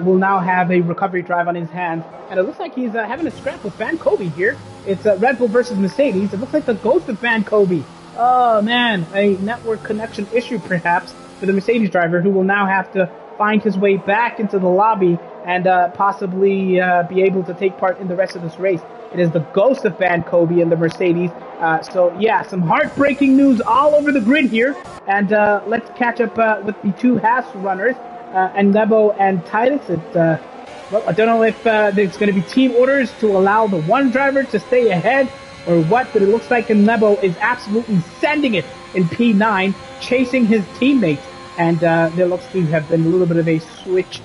will now have a recovery drive on his hands. And it looks like he's having a scrap with Van Kobe here. It's Red Bull versus Mercedes. It looks like the ghost of Van Kobe. Oh, man, a network connection issue perhaps for the Mercedes driver, who will now have to find his way back into the lobby and possibly be able to take part in the rest of this race. It is the ghost of Van Kobe and the Mercedes. So, yeah, some heartbreaking news all over the grid here. And let's catch up with the two Haas runners, Nebo and Titus. Well, I don't know if there's going to be team orders to allow the one driver to stay ahead or what, but it looks like Nebo is absolutely sending it in P9, chasing his teammates. And there looks to have been a little bit of a switch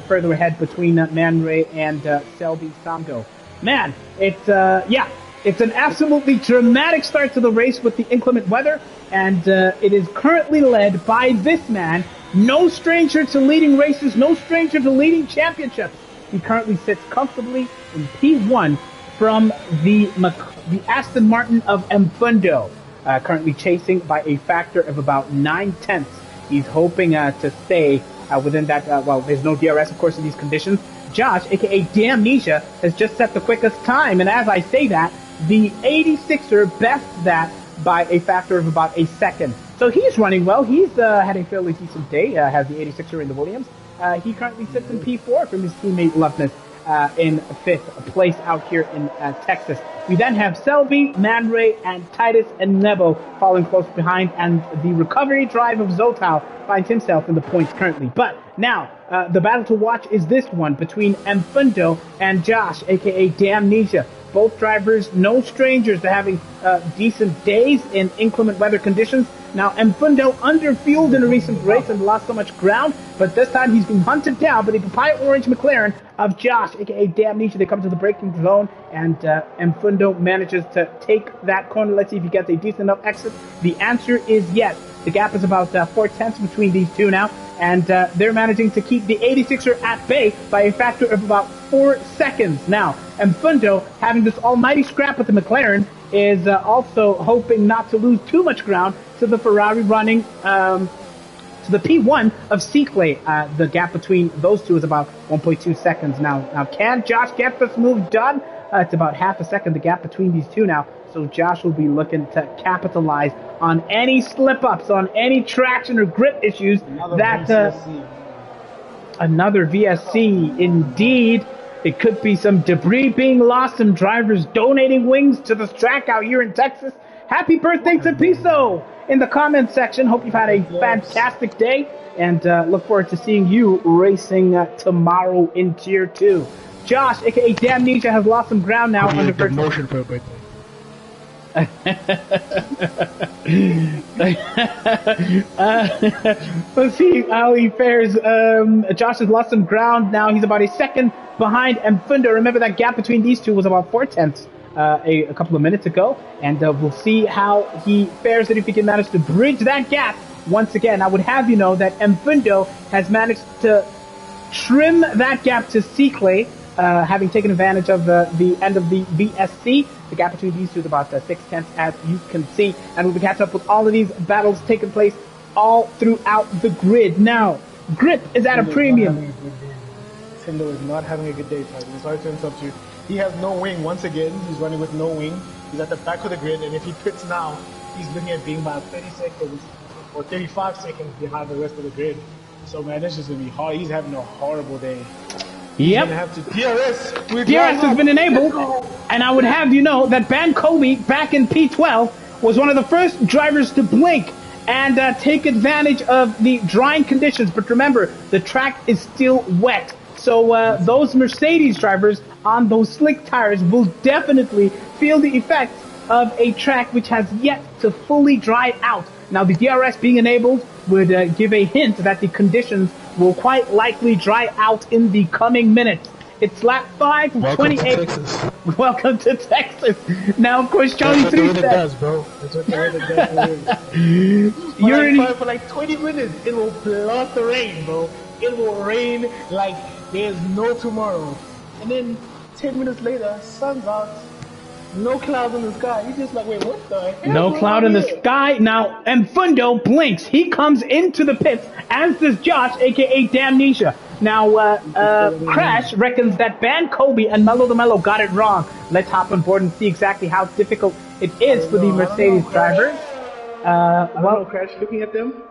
further ahead between Man Ray and Selby Samgo. Man, it's an absolutely dramatic start to the race with the inclement weather, and it is currently led by this man, no stranger to leading races, no stranger to leading championships. He currently sits comfortably in P1 from the Aston Martin of Mfundo, currently chasing by a factor of about 9/10. He's hoping to stay within that. There's no DRS, of course, in these conditions. Josh, aka Damnesia, has just set the quickest time, and as I say that, the 86er bests that by a factor of about a second. So he's running well. He's had a fairly decent day, has the 86er in the Williams. He currently sits in P4 from his teammate Loveness in 5th place out here in Texas. We then have Selby, Man Ray, and Titus and Nebo following close behind, and the recovery drive of Zotile finds himself in the points currently. But now, the battle to watch is this one between Mfundo and Josh, aka Damnesia. Both drivers, no strangers to having decent days in inclement weather conditions. Now, Mfundo underfueled in a recent race and lost so much ground, but this time he's being hunted down by the papaya orange McLaren of Josh, aka Damnesia. They come to the braking zone, and Mfundo manages to take that corner. Let's see if he gets a decent enough exit. The answer is yes. The gap is about 4/10 between these two now, and they're managing to keep the 86er at bay by a factor of about 4 seconds. Now, Mfundo, having this almighty scrap with the McLaren, is also hoping not to lose too much ground to the Ferrari running to the P1 of Seaclay. The gap between those two is about 1.2 seconds now. Now, can Josh get this move done? It's about half a second, the gap between these two now. So Josh will be looking to capitalize on any slip-ups, on any traction or grip issues. Another VSC, indeed. It could be some debris being lost, some drivers donating wings to this track out here in Texas. Happy birthday to Piso in the comment section. Hope you've had a fantastic day, and look forward to seeing you racing tomorrow in Tier 2. Josh, aka Damnesia, has lost some ground now under first. Motion for birthday. Let's see how he fares. Josh has lost some ground now. He's about a second behind Mfundo. Remember, that gap between these two was about 4/10 a couple of minutes ago, and we'll see how he fares and if he can manage to bridge that gap once again. I would have you know that Mfundo has managed to trim that gap to Seaclay, having taken advantage of the end of the VSC. The gap between these two is about 6/10, as you can see. And we'll be catching up with all of these battles taking place all throughout the grid. Now, grip is at a premium. Tindo is not having a good day, Tyler. Sorry to interrupt you. He has no wing once again. He's running with no wing. He's at the back of the grid, and if he pits now, he's looking at being about 30 seconds or 35 seconds behind the rest of the grid. So, man, this is going to be hard. He's having a horrible day. Yep. DRS has been enabled, and I would have you know that Van Kobe back in P12 was one of the first drivers to blink and take advantage of the drying conditions. But remember, the track is still wet, So those Mercedes drivers on those slick tires will definitely feel the effects of a track which has yet to fully dry out. Now, the DRS being enabled would give a hint that the conditions will quite likely dry out in the coming minutes. It's lap 5 from Welcome 28. to Texas. Welcome to Texas. Now, of course, Charlie That's what the 3 weather said, does, bro. That's what the weather does. For like 20 minutes, it will blast the rain, bro. It will rain like there's no tomorrow. And then 10 minutes later, sun's out. No clouds in the sky. You're just like, wait, what the hell? no cloud in the sky. Now, Mfundo blinks. He comes into the pits, as does Josh, aka Damnesia. Now, Crash reckons that Ban Kobe and Mello the Mellow got it wrong. Let's hop on board and see exactly how difficult it is for the Mercedes drivers. Well, Crash, looking at them,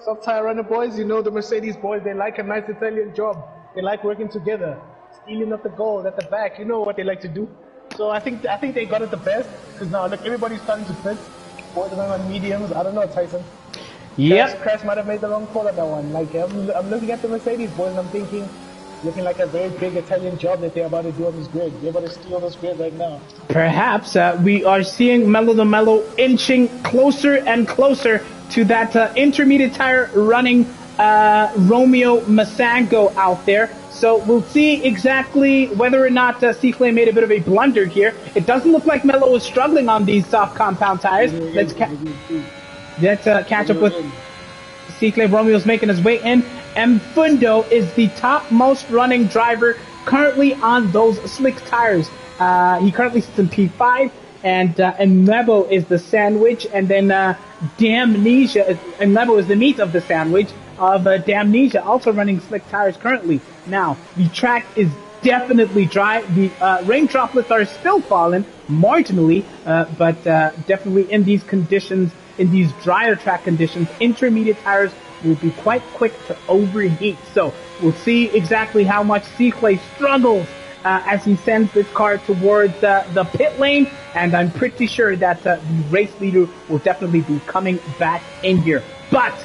soft tire runner boys, you know the Mercedes boys, they like a nice Italian job. They like working together, stealing up the gold at the back. You know what they like to do. So I think they got it the best, because now look, everybody's starting to pit. Boys are on mediums. I don't know, Tyson. Yep. Crash might have made the wrong call at that one. Like I'm looking at the Mercedes boys and I'm thinking, looking like a very big Italian job that they're about to do on this grid. They're about to steal this grid right now. Perhaps we are seeing Mello the Mellow inching closer and closer to that intermediate tire running Romeo Masango out there. So we'll see exactly whether or not Seaflame made a bit of a blunder here. It doesn't look like Mello is struggling on these soft compound tires. Let's catch up with Seaflame. Romeo's making his way in. Mfundo is the top most running driver currently on those slick tires. He currently sits in P5, and Nebo is the sandwich, and then Damnesia, and Nebo is the meat of the sandwich of Damnesia, also running slick tires currently. Now, the track is definitely dry. The rain droplets are still falling marginally, but definitely in these conditions, in these drier track conditions, intermediate tires will be quite quick to overheat. So we'll see exactly how much Seaflame struggles as he sends this car towards the pit lane, and I'm pretty sure that the race leader will definitely be coming back in here. But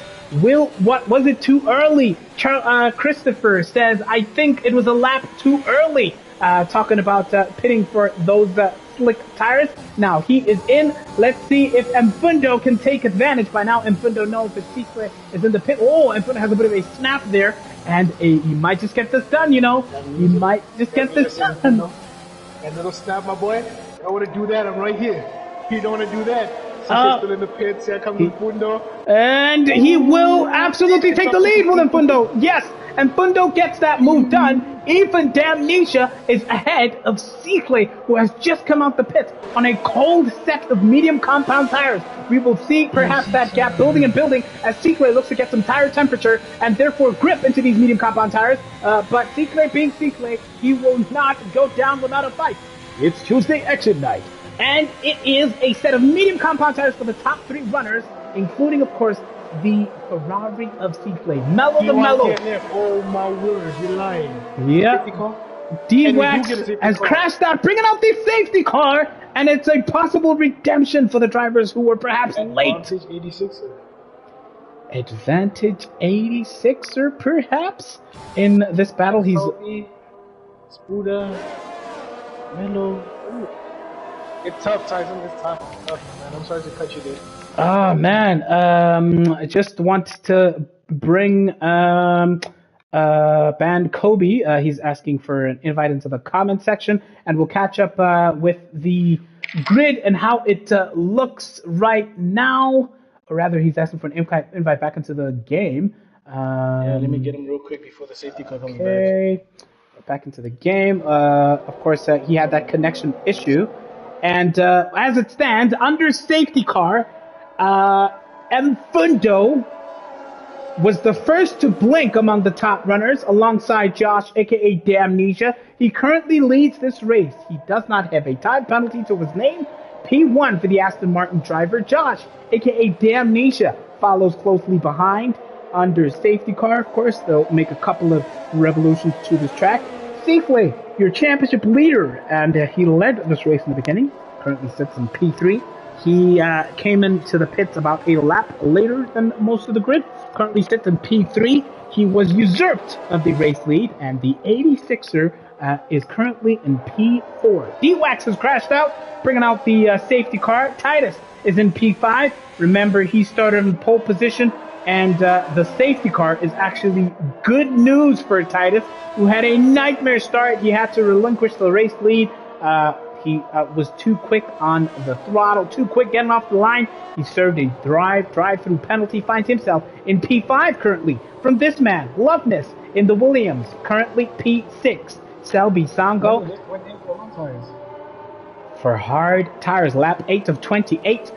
what was it too early? Christopher says, I think it was a lap too early, talking about pitting for those slick tires. Now he is in. Let's see if Mfundo can take advantage. By now, Mfundo knows that Seaflame is in the pit. Oh, Mfundo has a bit of a snap there, and he might just get this done, you know. He might just get this done. That little snap, my boy. I don't want to do that. I'm right here. You don't want to do that. Still in the pits. Here comes Mfundo. And he will absolutely take the lead with Mfundo. Yes, Mfundo gets that move done. Even Damnesia is ahead of Seaflame, who has just come out the pits on a cold set of medium compound tires. We will see perhaps that gap building and building as Seaflame looks to get some tire temperature and therefore grip into these medium compound tires. But Seaflame being Seaflame, he will not go down without a fight. It's Tuesday exit night, and it is a set of medium compound tires for the top 3 runners, including, of course, the Ferrari of Seaflame. Mello the Mellow. Oh my word, you're lying. Yeah. D-Wax has crashed out, bringing out the safety car, and it's a possible redemption for the drivers who were perhaps late. Advantage 86er. Advantage 86er, perhaps? In this battle, he's... Spuda, Mello. It's tough, Tyson. It's tough, man. I'm sorry to cut you there. Oh, man. I just want to bring Band Kobe. He's asking for an invite into the comment section, and we'll catch up with the grid and how it looks right now. Or rather, he's asking for an invite back into the game. Yeah, let me get him real quick before the safety car comes back into the game. Of course, he had that connection issue. And as it stands, under safety car, Mfundo was the first to blink among the top runners alongside Josh, aka Damnesia. He currently leads this race. He does not have a time penalty to his name. P1 for the Aston Martin driver. Josh, aka Damnesia, follows closely behind under safety car. Of course, they'll make a couple of revolutions to this track. Seaflame, your championship leader, and he led this race in the beginning. Currently sits in P3. He came into the pits about a lap later than most of the grid. currently sits in P3. He was usurped of the race lead, and the 86er is currently in P4. D-Wax has crashed out, bringing out the safety car. Titus is in P5. Remember, he started in pole position, and the safety car is actually good news for Titus, who had a nightmare start. He had to relinquish the race lead. He was too quick on the throttle, too quick getting off the line. He served a drive-through penalty, finds himself in P5 currently. From this man, Loveness in the Williams, currently P6. Selby Sango for hard tires, lap 8 of 28.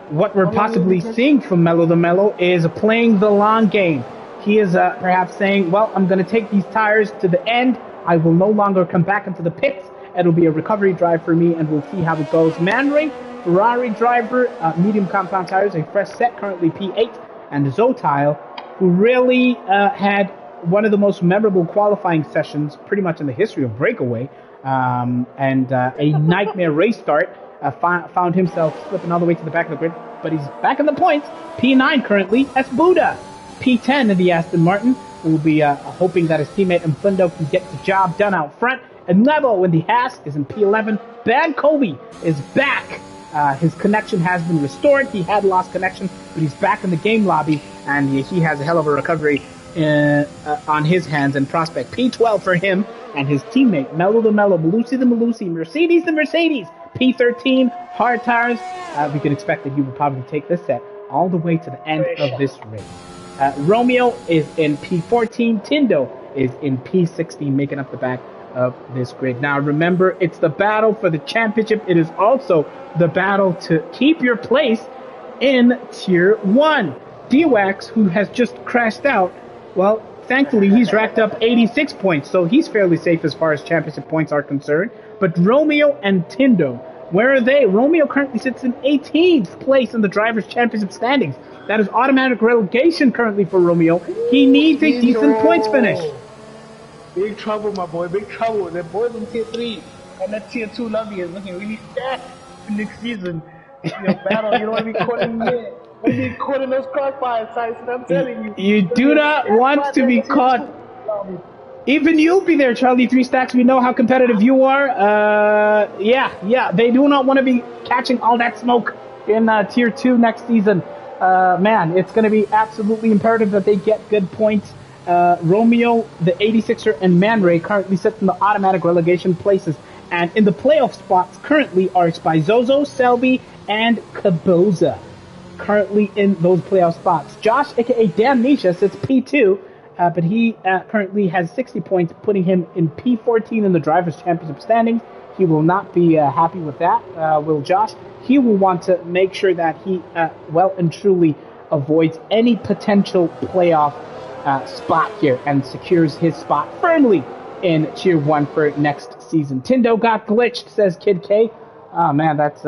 What we're possibly seeing from Mello the Mellow is playing the long game. He is perhaps saying, well, I'm going to take these tires to the end. I will no longer come back into the pits. It'll be a recovery drive for me, and we'll see how it goes. Man Ray, Ferrari driver, medium compound tires, a fresh set, currently P8. And Zotile, who really had one of the most memorable qualifying sessions pretty much in the history of Breakaway, and a nightmare race start, found himself slipping all the way to the back of the grid. But he's back in the points. P9 currently, as Buddha. P10 in the Aston Martin. We'll be hoping that his teammate Mfundo can get the job done out front. And Levo in the Haas is in P11. Bad Kobe is back. His connection has been restored. He had lost connection, but he's back in the game lobby, and he has a hell of a recovery on his hands and prospect. P12 for him and his teammate, Mello the Mello, Malusi the Malusi, Mercedes the Mercedes. P13, hard tires. We can expect that he will probably take this set all the way to the end of this race. Romeo is in P14. Tindo is in P16, making up the back of this grid. Now remember, it's the battle for the championship. It is also the battle to keep your place in Tier 1. D-Wax, who has just crashed out, well, thankfully he's racked up 86 points, so he's fairly safe as far as championship points are concerned. But Romeo and Tindo, where are they? Romeo currently sits in 18th place in the Drivers' Championship standings. That is automatic relegation currently for Romeo. He needs a decent points finish. Big trouble, my boy. Big trouble. The boys in Tier 3 and that Tier 2 lobby is looking really stacked for next season. Battle, you don't want to be caught in there. You want to be caught in those crossfire sites, and I'm telling you. You do not want to be caught. Even you'll be there, Charlie 3 Stacks. We know how competitive you are. Yeah. They do not want to be catching all that smoke in Tier 2 next season. Man, it's going to be absolutely imperative that they get good points. Romeo, the 86er, and Man Ray currently sit in the automatic relegation places. And in the playoff spots currently are Spizozo, Selby, and Caboza. Currently in those playoff spots. Josh, aka Damnesia, sits P2, but he currently has 60 points, putting him in P14 in the Drivers' Championship standings. He will not be happy with that, will Josh. He will want to make sure that he well and truly avoids any potential playoff spot here and secures his spot firmly in Tier 1 for next season. Tindo got glitched, says Kid K. Oh man, that's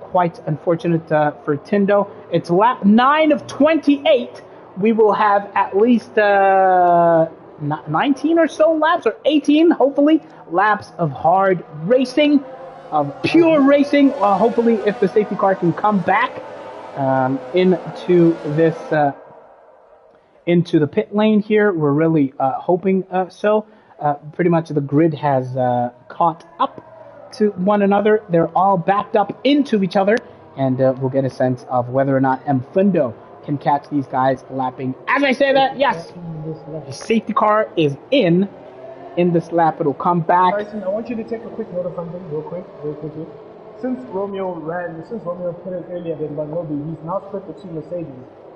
quite unfortunate for Tindo. It's lap 9 of 28. We will have at least 19 or so laps, or 18, hopefully, laps of hard racing, of pure racing. Hopefully, if the safety car can come back into the pit lane here, we're really hoping so. Pretty much the grid has caught up to one another. They're all backed up into each other, and we'll get a sense of whether or not Mfundo can catch these guys lapping. As I say that, yes, the safety car is in this lap. It'll come back. Tyson, I want you to take a quick note of something real quickly. Since Romeo put it earlier than Banglobi, he's now split the two Mercedes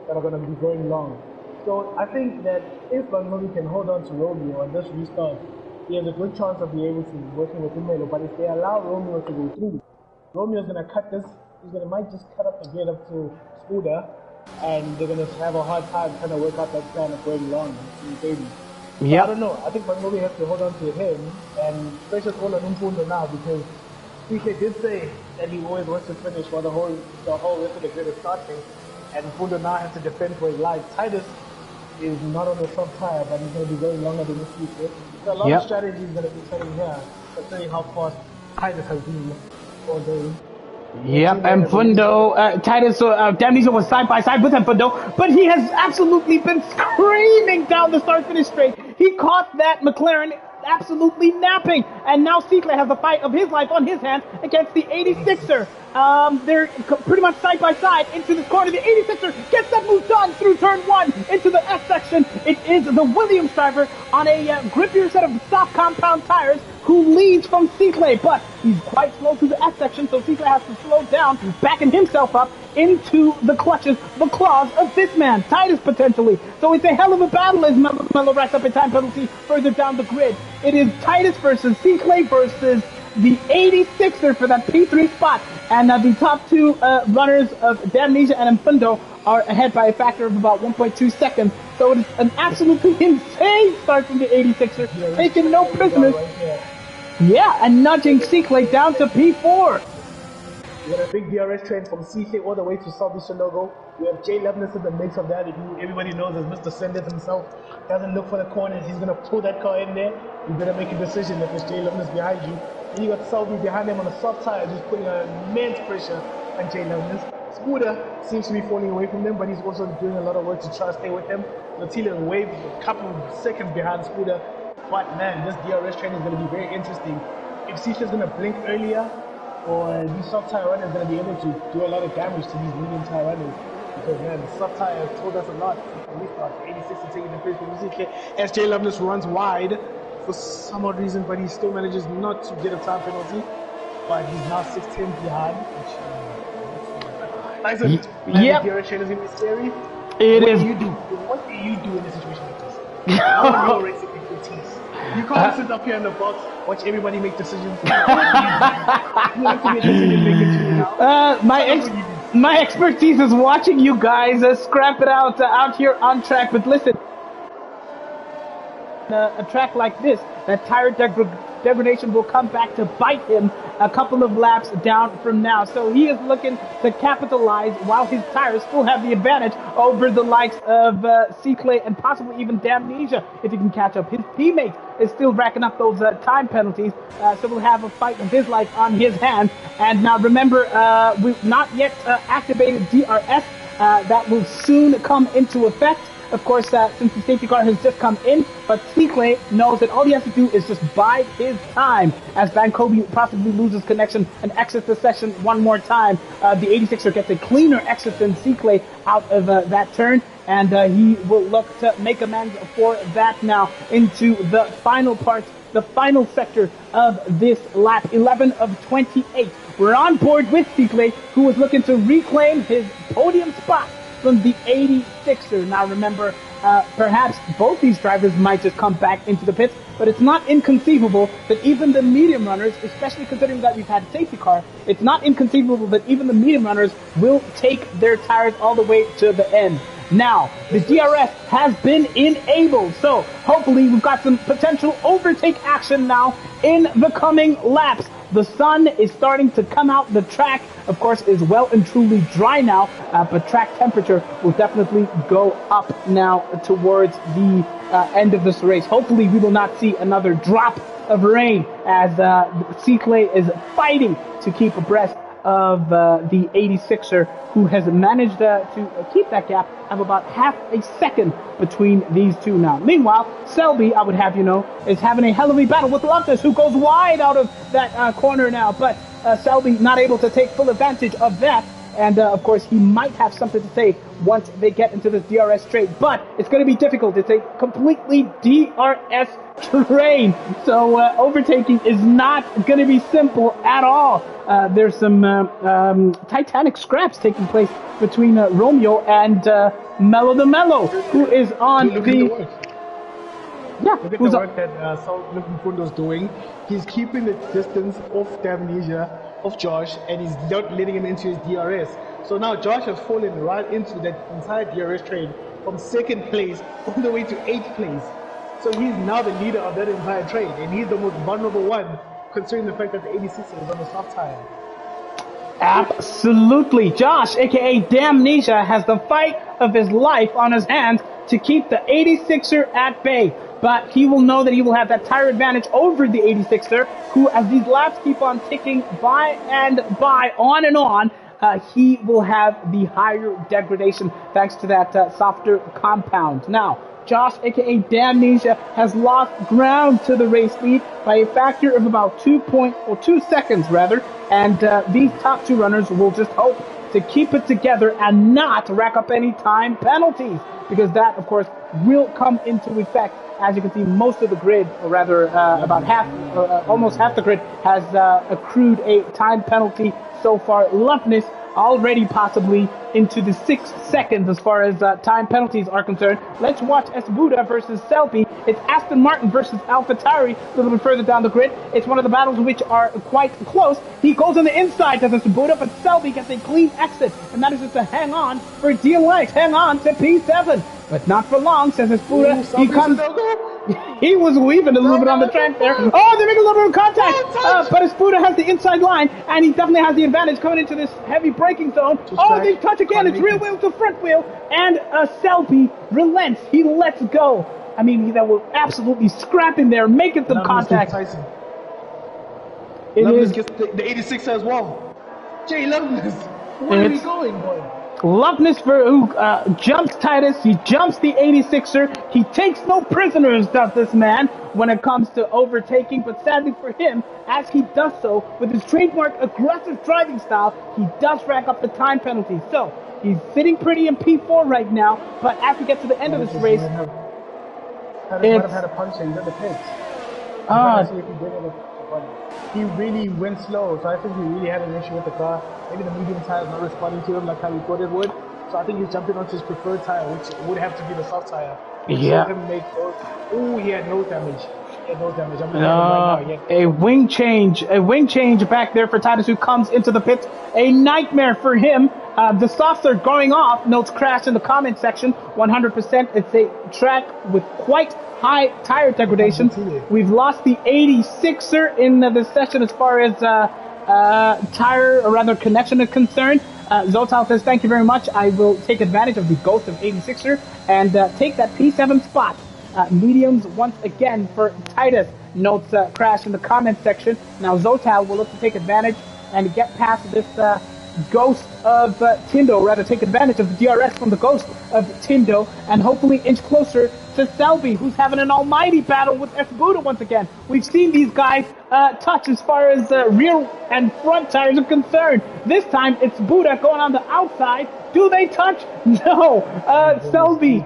that are going to be going long. So I think that if Banglobi can hold on to Romeo and just restart, he has a good chance of being able to working with Melo. But if they allow Romeo to go through, Romeo's going to cut this. Might just cut up the grid up to Scooter, and they're going to have a hard time trying to work out that plan of going long. Yeah. I don't know. I think Banglobi has to hold on to him, and pressure all on Mfundo now, because PK did say that he always wants to finish while the whole rest of the grid is starting, and Mfundo now has to defend for his life. Titus is not on the soft tire, but he's going to be going longer than this week. So a lot of strategies going to be setting here, considering how fast Titus has been all day. Yep, and Fundo, Titus, Damnesia was side by side with him, Fundo, but he has absolutely been screaming down the start-finish straight. He caught that McLaren absolutely napping, and now Seaclay has the fight of his life on his hands against the 86er. They're pretty much side by side into this corner. The 86er gets that move done through turn 1 into the S section. It is the Williams driver on a grippier set of soft compound tires who leads from Seaclay, but he's quite slow through the S section, so Seaclay has to slow down, backing himself up into the clutches, the claws of this man, Titus, potentially. So it's a hell of a battle as Mello racks up a time penalty further down the grid. It is Titus versus Seaclay versus the 86er for that P3 spot, and the top two runners of Damnesia and Mfundo are ahead by a factor of about 1.2 seconds. So it is an absolutely insane start from the 86er, taking no prisoners. Yeah, and nudging Seaclay down to P4. We got a big DRS train from CK all the way to South Eastern Logo. We have Jay Levinson in the mix of that, who everybody knows as Mr. Senders himself. Doesn't look for the corners, he's going to pull that car in there. You better make a decision if it's Jay Levinson behind you. Then you got Selby behind him on a soft tire, just putting immense pressure on Jay Levinson. Scooter seems to be falling away from them, but he's also doing a lot of work to try to stay with him. Latila Wave a couple of seconds behind Scooter. But man, this DRS train is going to be very interesting. If Sisha's going to blink earlier, or these soft tire runners are going to be able to do a lot of damage to these medium tire runners. Because man, the soft tire told us a lot. We thought 86 is taking the place from CK. as Jay Loveness runs wide for some odd reason, but he still manages not to get a time penalty. But he's now 6'10" behind, which I said, yep. DRS train is going to be scary. It is. What do you do in a situation like this? How are you racing expertise? You can't sit up here in the box, watch everybody make decisions. You have to be a decision maker too now. My expertise is watching you guys scrap it out here on track. But listen, a track like this, that tire degradation will come back to bite him a couple of laps down from now. So he is looking to capitalize while his tires still have the advantage over the likes of Seaclay and possibly even Damnesia if he can catch up. His teammate is still racking up those time penalties, so we'll have a fight of his life on his hands. And now remember, we've not yet activated DRS. That will soon come into effect. Of course, since the safety car has just come in, but Seaclay knows that all he has to do is just bide his time as Van Kobe possibly loses connection and exits the session one more time. The 86er gets a cleaner exit than Seaclay out of that turn, and he will look to make amends for that now into the final part, the final sector of this lap, 11 of 28. We're on board with Seaclay, who is looking to reclaim his podium spot from the 86er. Now remember, perhaps both these drivers might just come back into the pits, but it's not inconceivable that even the medium runners, especially considering that we've had a safety car, it's not inconceivable that even the medium runners will take their tires all the way to the end. Now, the DRS has been enabled, so hopefully we've got some potential overtake action now in the coming laps. The sun is starting to come out. The track, of course, is well and truly dry now, but track temperature will definitely go up now towards the end of this race. Hopefully we will not see another drop of rain as Seaclay is fighting to keep abreast of the 86er, who has managed to keep that gap of about half a second between these two now. Meanwhile, Selby, I would have you know, is having a hell of a battle with Loftus, who goes wide out of that corner now, but Selby not able to take full advantage of that. And, of course, he might have something to say once they get into this DRS straight. But it's going to be difficult. It's a completely DRS terrain. So overtaking is not going to be simple at all. There's some titanic scraps taking place between Romeo and Mello the Mello, who is on the... Yeah, look at the work that Mfundo's doing. He's keeping the distance of Damnesia, of Josh, and he's not letting him into his DRS. So now Josh has fallen right into that entire DRS train from second place all the way to 8th place. So he's now the leader of that entire train, and he's the most vulnerable one, considering the fact that the 86 is on the soft tire. Absolutely. Josh, aka Damnesia, has the fight of his life on his hands to keep the 86er at bay. but he will know that he will have that tire advantage over the 86er, who, as these laps keep on ticking by and by, on and on, he will have the higher degradation thanks to that softer compound. Now, Josh, aka Damnesia, has lost ground to the race lead by a factor of about 2 seconds rather, and these top two runners will just hope to keep it together and not rack up any time penalties, because that, of course, will come into effect. As you can see, most of the grid, or rather about half, almost half the grid, has accrued a time penalty so far. Loveness already possibly into the 6 seconds as far as time penalties are concerned. Let's watch Esbuda versus Selby. It's Aston Martin versus AlphaTauri a little bit further down the grid. It's one of the battles which are quite close. He goes on the inside to Esbuda, but Selby gets a clean exit, and manages to hang on for dear life. Hang on to P7, but not for long, says Esbuda. He comes. He was weaving a little bit on the track there. Oh, they make a little bit of contact. But Esbuda has the inside line, and he definitely has the advantage coming into this heavy braking zone. Oh, they touch again. It's rear wheel to front wheel, and Selby relents. He lets go. I mean, that will absolutely scrap in there, making some contact. Loveless gets the 86 as well. Jay Loveless, where are we going, boy? Loveness who jumps Titus, he jumps the 86er, he takes no prisoners, does this man, when it comes to overtaking, but sadly for him, as he does so, with his trademark aggressive driving style, he does rack up the time penalty. So, he's sitting pretty in P4 right now, but as we get to the end of this race, might have had a puncher, he's in the pits. He really went slow, so I think he really had an issue with the car. Maybe the medium tire is not responding to him like how he thought it would. So I think he's jumping onto his preferred tire, which would have to be the soft tire. Yeah. Him make those. Ooh, he had nose damage. He had nose damage. I'm right now. A wing change back there for Titus, who comes into the pits. A nightmare for him. The softs are going off. Notes crash in the comment section. 100%. It's a track with quite high tire degradation. We've lost the 86er in the session as far as tire, or rather connection is concerned. Zotal says, thank you very much. I will take advantage of the ghost of 86er and take that P7 spot. Mediums once again for Titus. Notes crash in the comment section. Now Zotal will look to take advantage and get past this ghost of Tindo, or rather take advantage of the DRS from the ghost of Tindo, and hopefully inch closer to Selby, who's having an almighty battle with Esbuda once again. We've seen these guys touch as far as rear and front tires are concerned. This time it's Buda going on the outside. Do they touch? No. Selby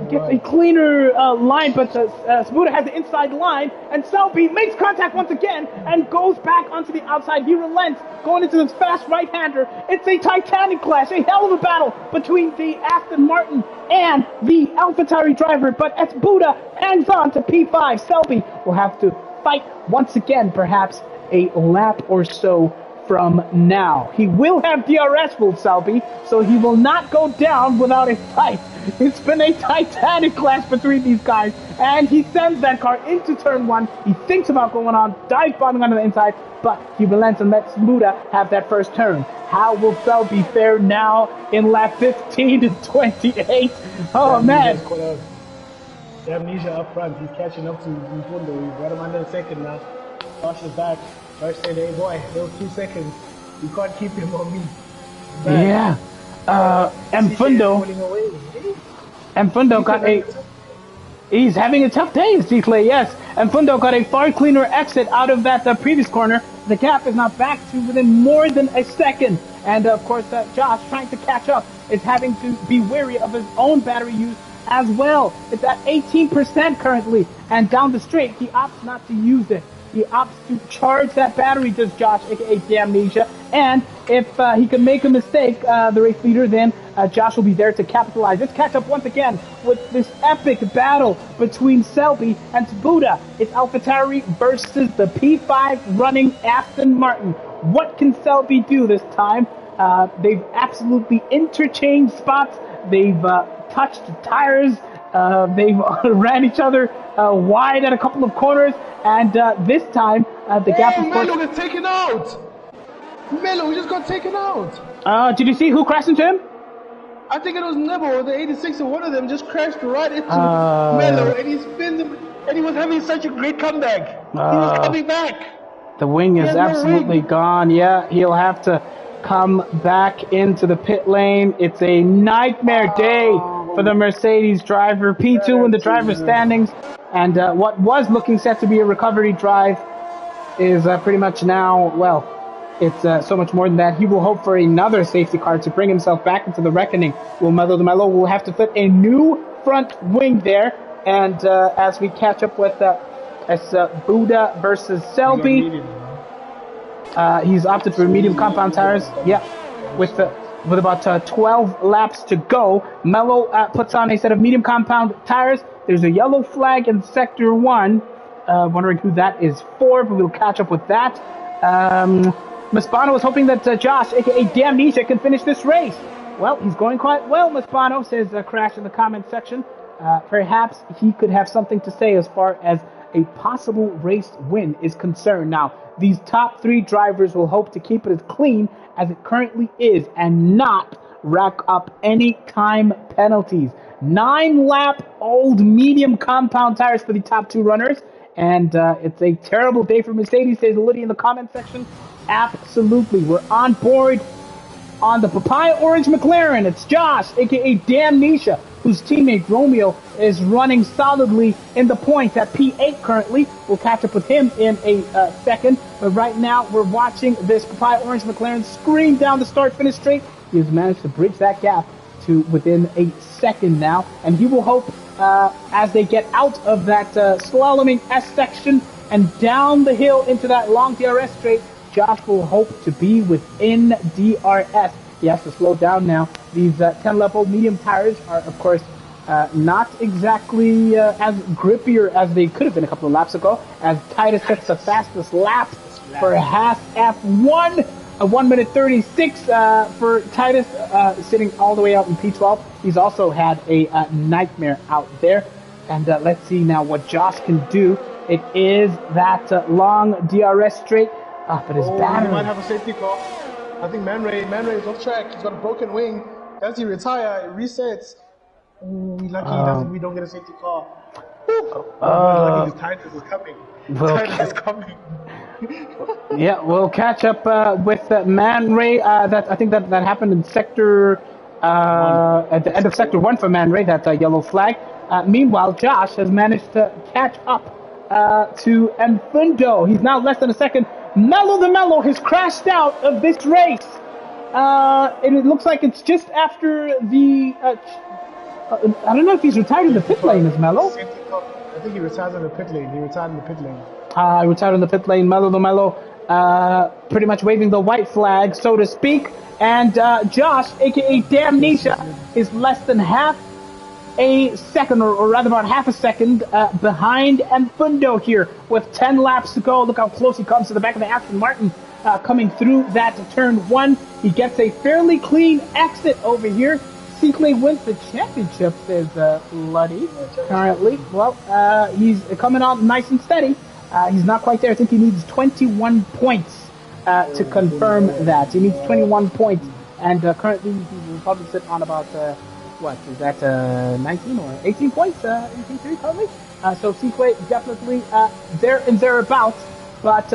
gets a cleaner line, but Buda has the inside line, and Selby makes contact once again and goes back onto the outside. He relents, going into this fast right-hander. It's a titanic clash, a hell of a battle between the Aston Martin and the AlphaTauri driver, but Esbuda hangs on to P5. Selby will have to fight once again, perhaps a lap or so from now. He will have DRS full Selby, so he will not go down without a fight. It's been a titanic clash between these guys, and he sends that car into turn one. He thinks about going on, dive bombing onto the inside, but he relents and lets Buda have that first turn. How will Selby fare now in lap 15 to 28? Oh, man. Amnesia up front. He's catching up to Fundo. He's right around the second now. Josh is back. Josh said, hey, boy, those 2 seconds. You can't keep him on me. Yeah. And Fundo got a... He's having a tough day, Clay, yes. And Fundo got a far cleaner exit out of that previous corner. The gap is now back to within more than a second. And, of course, Josh, trying to catch up, is having to be wary of his own battery use as well. It's at 18% currently. And down the straight, he opts not to use it. He opts to charge that battery, does Josh, aka Damnesia. And if he can make a mistake, the race leader, then Josh will be there to capitalize. Let's catch up once again with this epic battle between Selby and Buda. It's AlphaTauri versus the P5 running Aston Martin. What can Selby do this time? They've absolutely interchanged spots. They've touched tires. They've ran each other wide at a couple of corners, and this time the gap is... Melo got taken out! Melo just got taken out! Did you see who crashed into him? I think it was Nebo, the 86, and one of them just crashed right into Melo, and he spins him, and he was having such a great comeback. He was coming back. The wing is absolutely gone. Yeah, he'll have to come back into the pit lane. It's a nightmare day for the Mercedes driver. P2 in the driver's standings, and what was looking set to be a recovery drive is pretty much now, well, it's so much more than that. He will hope for another safety car to bring himself back into the reckoning. Melo will have to fit a new front wing there, and as we catch up with Buddha versus Selby. He's opted for medium compound tires. Yeah, with about 12 laps to go. Melo puts on a set of medium compound tires. There's a yellow flag in sector 1. Wondering who that is for, but we'll catch up with that. Maspano was hoping that Josh, aka Damnesia, can finish this race. Well, he's going quite well, Maspano, says Crash in the comment section. Perhaps he could have something to say as far as a possible race win is concerned. Now, these top 3 drivers will hope to keep it as clean as it currently is and not rack up any time penalties. 9-lap-old medium compound tires for the top 2 runners, and it's a terrible day for Mercedes, says Lydia in the comment section. Absolutely, we're on board on the Papaya Orange McLaren. It's Josh, aka Damnesia, whose teammate Romeo is running solidly in the points at P8 currently. We'll catch up with him in a second. But right now, we're watching this Papaya Orange McLaren scream down the start-finish straight. He has managed to bridge that gap to within a second now. And he will hope, as they get out of that slaloming S section and down the hill into that long DRS straight, Josh will hope to be within DRS. He has to slow down now. These 10-level medium tires are, of course, not exactly as grippier as they could have been a couple of laps ago, as Titus sets the fastest lap for Haas F1. 1 minute 36 for Titus, sitting all the way out in P12. He's also had a nightmare out there. And let's see now what Josh can do. It is that long DRS straight. But his battery... He might have a safety car. I think Man Ray is off track. He's got a broken wing. As he retires, it resets. Lucky we don't get a safety car. Lucky his Titus is coming. Titus is coming. Yeah, we'll catch up with Man Ray. I think that happened in sector... at the end of sector 1 for Man Ray, that yellow flag. Meanwhile, Josh has managed to catch up to Enfundo. He's now less than a second. Melo has crashed out of this race. And it looks like it's just after the... I don't know if he's retired in the pit lane, is Melo? I think he retired in the pit lane. He retired in the pit lane. He retired in the pit lane. Melo, pretty much waving the white flag, so to speak. And Josh, a.k.a. Damnesia, is less than half a second, or rather about half a second, behind Enfundo here with 10 laps to go. Look how close he comes to the back of the Aston Martin coming through that turn 1. He gets a fairly clean exit over here. Cicle wins the championship, says Luddy, currently. Well, he's coming on nice and steady. He's not quite there. I think he needs 21 points to confirm that. He needs 21 points, and currently he will probably sit on about... what is that, 19 or 18 points in P3 currently? So Cicle definitely there and thereabouts. But,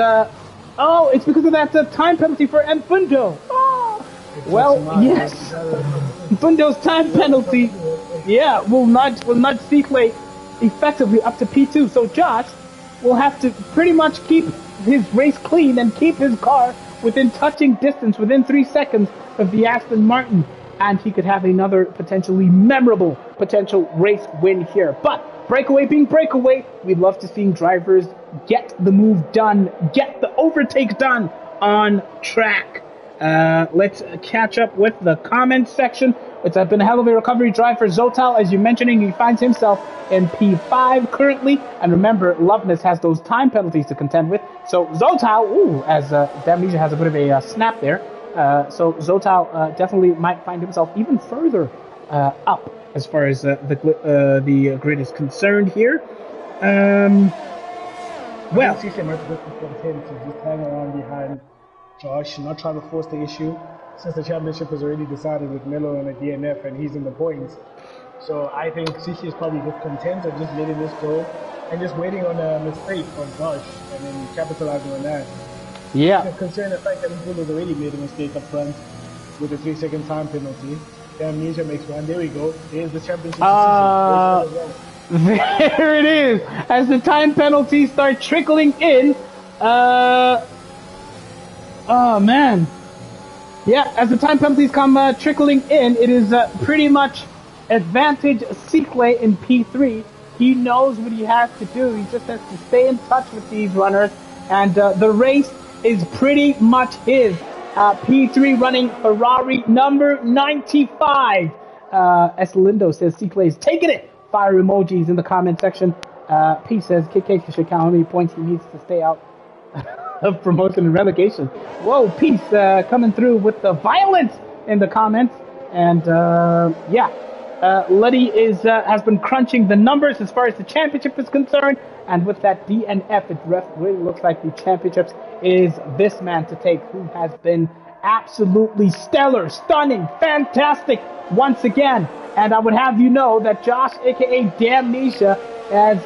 it's because of that time penalty for Enfundo. Oh, well, yes. Enfundo's time penalty, will nudge Cicle effectively up to P2. So Josh will have to pretty much keep his race clean and keep his car within touching distance, within 3 seconds of the Aston Martin. And he could have another potentially memorable potential race win here. But Breakaway being Breakaway, we'd love to see drivers get the move done, get the overtake done on track. Let's catch up with the comments section. It's been a hell of a recovery drive for Zotal. As you're mentioning, he finds himself in P5 currently. And remember, Loveness has those time penalties to contend with. So Zotal, as Damnesia has a bit of a snap there. So Zotal definitely might find himself even further up as far as the grid is concerned here. Well, CC might be to just hang around behind Josh, not try to force the issue. since the championship is already decided with Melo on a DNF and he's in the points. So I think Siki is probably just content of just letting this go and just waiting on a mistake from Josh and then capitalizing on that. Yeah. Considering the fact that Melo has already made a mistake up front with a 3-second time penalty. Amnesia makes one. There we go. There's the championship. There it is. As the time penalties start trickling in. Oh man. Yeah, as the time penalties come trickling in, it is pretty much advantage Sikle in P3. He knows what he has to do. He just has to stay in touch with these runners, and the race is pretty much his. P3 running Ferrari number 95. Eslindo says Sikle is taking it. Fire emojis in the comment section. P says KK should count how many points he needs to stay out of promotion and relegation. Whoa, Peace coming through with the violence in the comments. And Letty has been crunching the numbers as far as the championship is concerned. And with that DNF, it really looks like the championships is this man to take, who has been absolutely stellar, stunning, fantastic once again. And I would have you know that Josh, aka Damnesia, has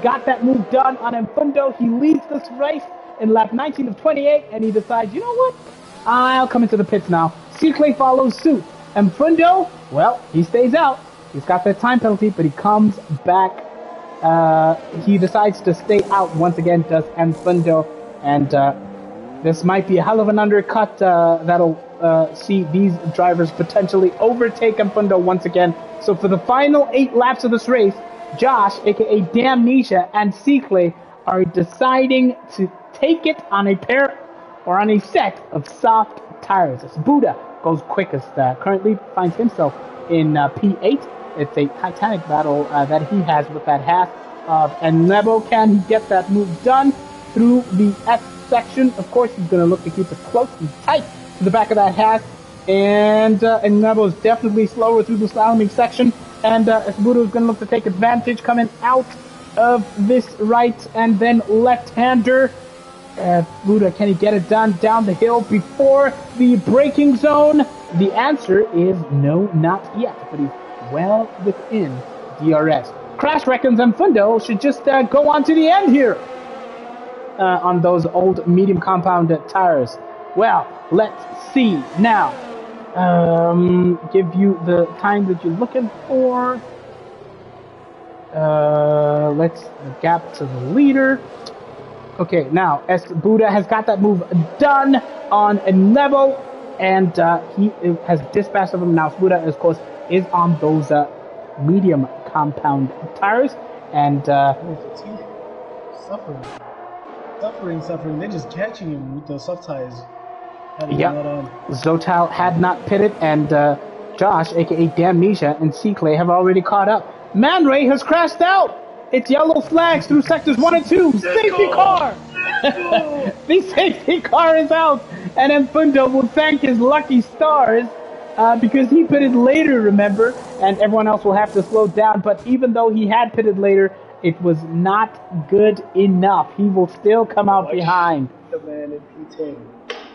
got that move done on Mfundo. He leads this race in lap 19 of 28, and he decides, you know what? I'll come into the pits now. Sikle follows suit. Mfundo, well, he stays out. He's got that time penalty, but he comes back. He decides to stay out once again, does Mfundo. And this might be a hell of an undercut that'll see these drivers potentially overtake Mfundo once again. So for the final 8 laps of this race, Josh, aka Damnesia, and Sikle are deciding to take it on a pair or on a set of soft tires. As Buddha goes quickest, currently finds himself in P8. It's a titanic battle that he has with that half of Nebo. Can he get that move done through the S section? Of course, he's going to look to keep it close and tight to the back of that half. And Nebo is definitely slower through the slaloming section. And Buddha is going to look to take advantage coming out of this right and then left-hander. Buddha, can he get it done down the hill before the braking zone? The answer is no, not yet, but he's well within DRS. Crash reckons Mfundo should just go on to the end here on those old medium compound tires. Well, let's see now. Give you the time that you're looking for. Let's gap to the leader. Okay, now as Buddha has got that move done on Nebo, and he has dispatched of him. Now Buddha, of course, is on those medium compound tires, and suffering. They're just catching him with the soft tires. Yeah, Zotal had not pitted, and Josh, aka Damnesia, and Sikle have already caught up. Man Ray has crashed out. It's yellow flags through sectors 1 and 2. Safety car! The safety car is out, and Mfundo will thank his lucky stars because he pitted later, remember, and everyone else will have to slow down. But even though he had pitted later, it was not good enough. He will still come out behind. The man in P10.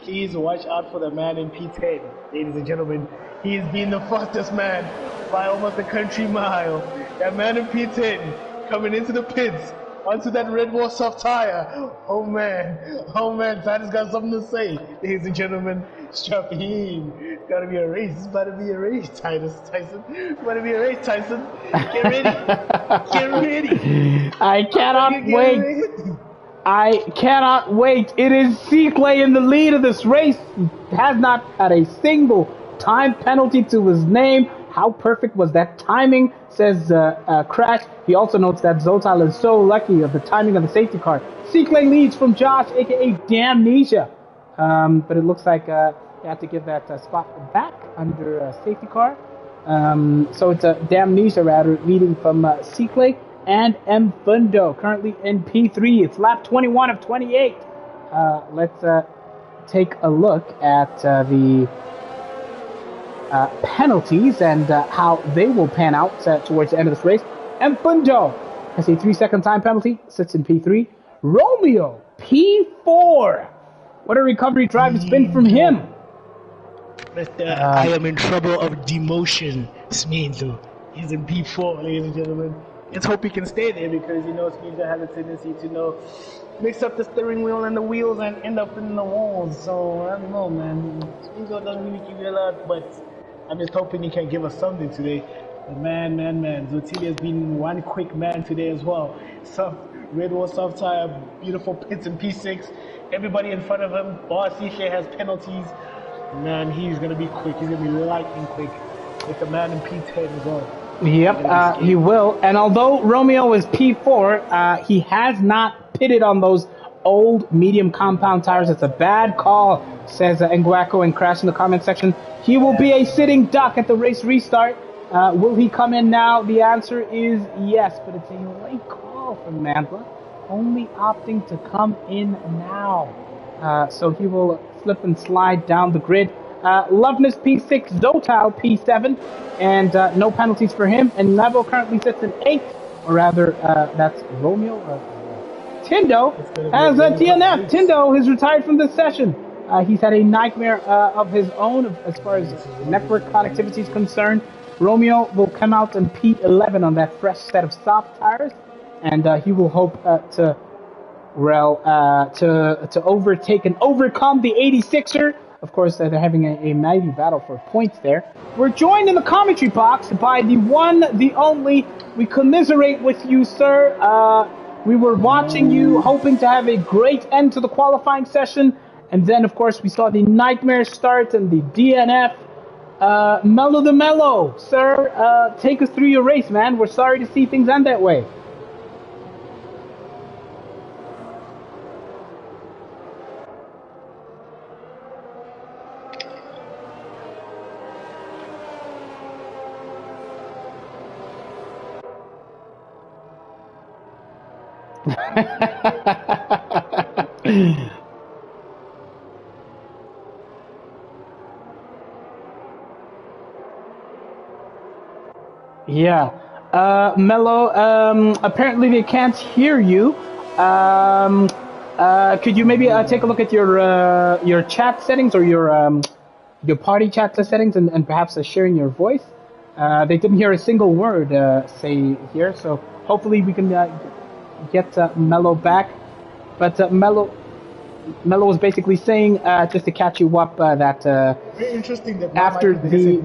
Please watch out for the man in P10. Ladies and gentlemen, he is being the fastest man by almost a country mile. That man in P10 coming into the pits onto that Red Bull soft tire. Oh man, Titus got something to say. Ladies and gentlemen, strap in. It's gotta be a race. It's about to be a race, Tyson. It's about to be a race, Tyson. Get ready. Get ready. I cannot wait. I cannot wait. It is Sikle in the lead of this race. He has not had a single time penalty to his name. How perfect was that timing, says Crash. He also notes that Zotal is so lucky of the timing of the safety car. Sikle leads from Josh, aka Damnesia. But it looks like you have to give that spot back under safety car. So it's Damnesia, rather, leading from Sikle and Mfundo, currently in P3. It's lap 21 of 28. Let's take a look at the penalties and how they will pan out towards the end of this race. Mfundo has a 3-second time penalty, sits in P3. Romeo, P4. What a recovery drive it's been from him. I am in trouble of demotion, Smeezo. He's in P4, ladies and gentlemen. Let's hope he can stay there because, Smeezo has a tendency to, mix up the steering wheel and the wheels and end up in the walls. So, I don't know, man. Smeezo doesn't really give you a lot, but I'm just hoping he can give us something today. But man. Zotilia's been one quick man today as well. Red wall soft tire, beautiful pits in P6. Everybody in front of him. Boss Ishe has penalties. Man, he's going to be quick. He's going to be lightning quick with the man in P10 as well. Yep, he will. And although Romeo is P4, he has not pitted on those old medium compound tires. It's a bad call, says Nguako and Crash in the comment section. He will be a sitting duck at the race restart. Will he come in now? The answer is yes, but it's a late call from Mandla, only opting to come in now. So he will slip and slide down the grid. Loveness P6, Zotal P7, and no penalties for him. And Neville currently sits in 8th, or rather, that's Romeo. Tindo has a DNF. Tindo has retired from this session. He's had a nightmare of his own as far as network connectivity is concerned. Romeo will come out in P11 on that fresh set of soft tires, and he will hope to overtake and overcome the 86er. Of course, they're having a mighty battle for points there. We're joined in the commentary box by the one, the only. We commiserate with you, sir. We were watching you, hoping to have a great end to the qualifying session. And then, of course, we saw the nightmare start and the DNF. Mellow the Mellow, sir, take us through your race, man. We're sorry to see things end that way. Yeah. Mello, apparently they can't hear you. Could you maybe take a look at your chat settings or your party chat settings and perhaps sharing your voice? They didn't hear a single word say here, so hopefully we can get Mello back. But Mello was basically saying, just to catch you up, that very interesting that after the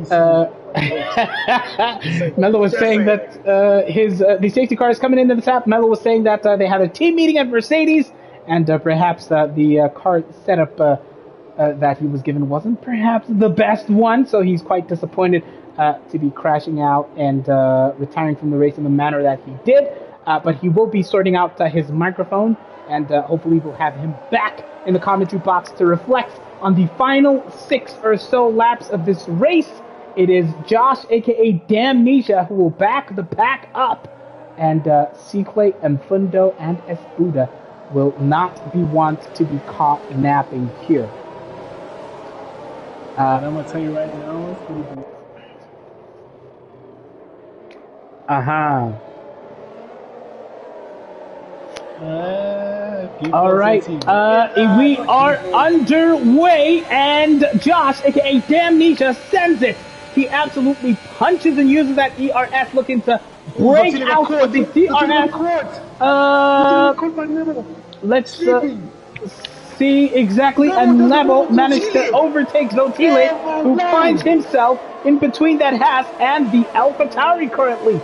Mello was saying that the safety car is coming into the tap. Mello was saying that they had a team meeting at Mercedes, and perhaps the car setup that he was given wasn't perhaps the best one, so he's quite disappointed to be crashing out and retiring from the race in the manner that he did. But he will be sorting out his microphone, and hopefully we'll have him back in the commentary box to reflect on the final 6 or so laps of this race. It is Josh, aka Damnesia, who will back the pack up, and Cicle and Fundo and Espuda will not be want to be caught napping here. I'm going to tell you right now, it's going to be... All right, we are underway, and Josh, aka Damnesia, sends it. He absolutely punches and uses that ERS, looking to break out of the DRS. Let's see exactly, and Neville managed to overtake Zotile, who finds himself in between that Haas and the AlphaTauri currently.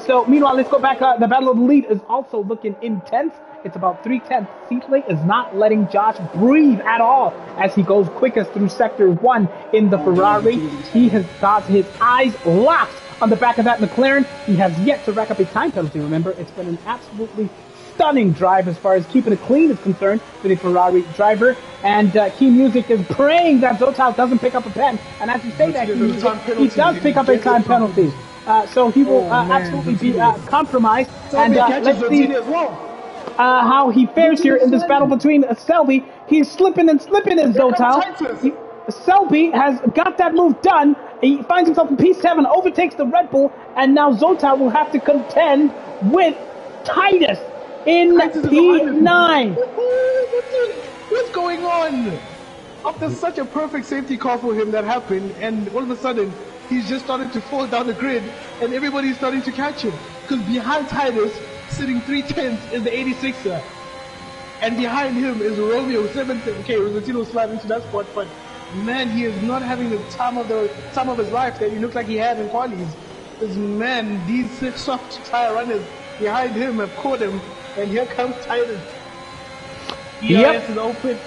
So meanwhile, let's go back. The battle of the lead is also looking intense. It's about 3/10. Cicle is not letting Josh breathe at all as he goes quickest through Sector 1 in the Ferrari. He has got his eyes locked on the back of that McLaren. He has yet to rack up a time penalty, remember. It's been an absolutely stunning drive as far as keeping it clean is concerned for the Ferrari driver. And Key Music is praying that Zotal doesn't pick up a pen. And as you say that, he does pick up a time penalty. So he will absolutely be compromised. And let's see how he fares here in this battle between Selby. He's slipping and slipping in Zotal. Selby has got that move done. He finds himself in P7, overtakes the Red Bull, and now Zotal will have to contend with Titus in P9. What's going on? after such a perfect safety car for him that happened, and all of a sudden he's just starting to fall down the grid, and everybody's starting to catch him. Because behind Titus, sitting 3/10 is the 86er, and behind him is Romeo 7th. Okay, Rosatino slid into that spot, but man, he is not having the time of his life that he looked like he had in qualies. Because man, these 6 soft tire runners behind him have caught him, and here comes Titus. ERS is open.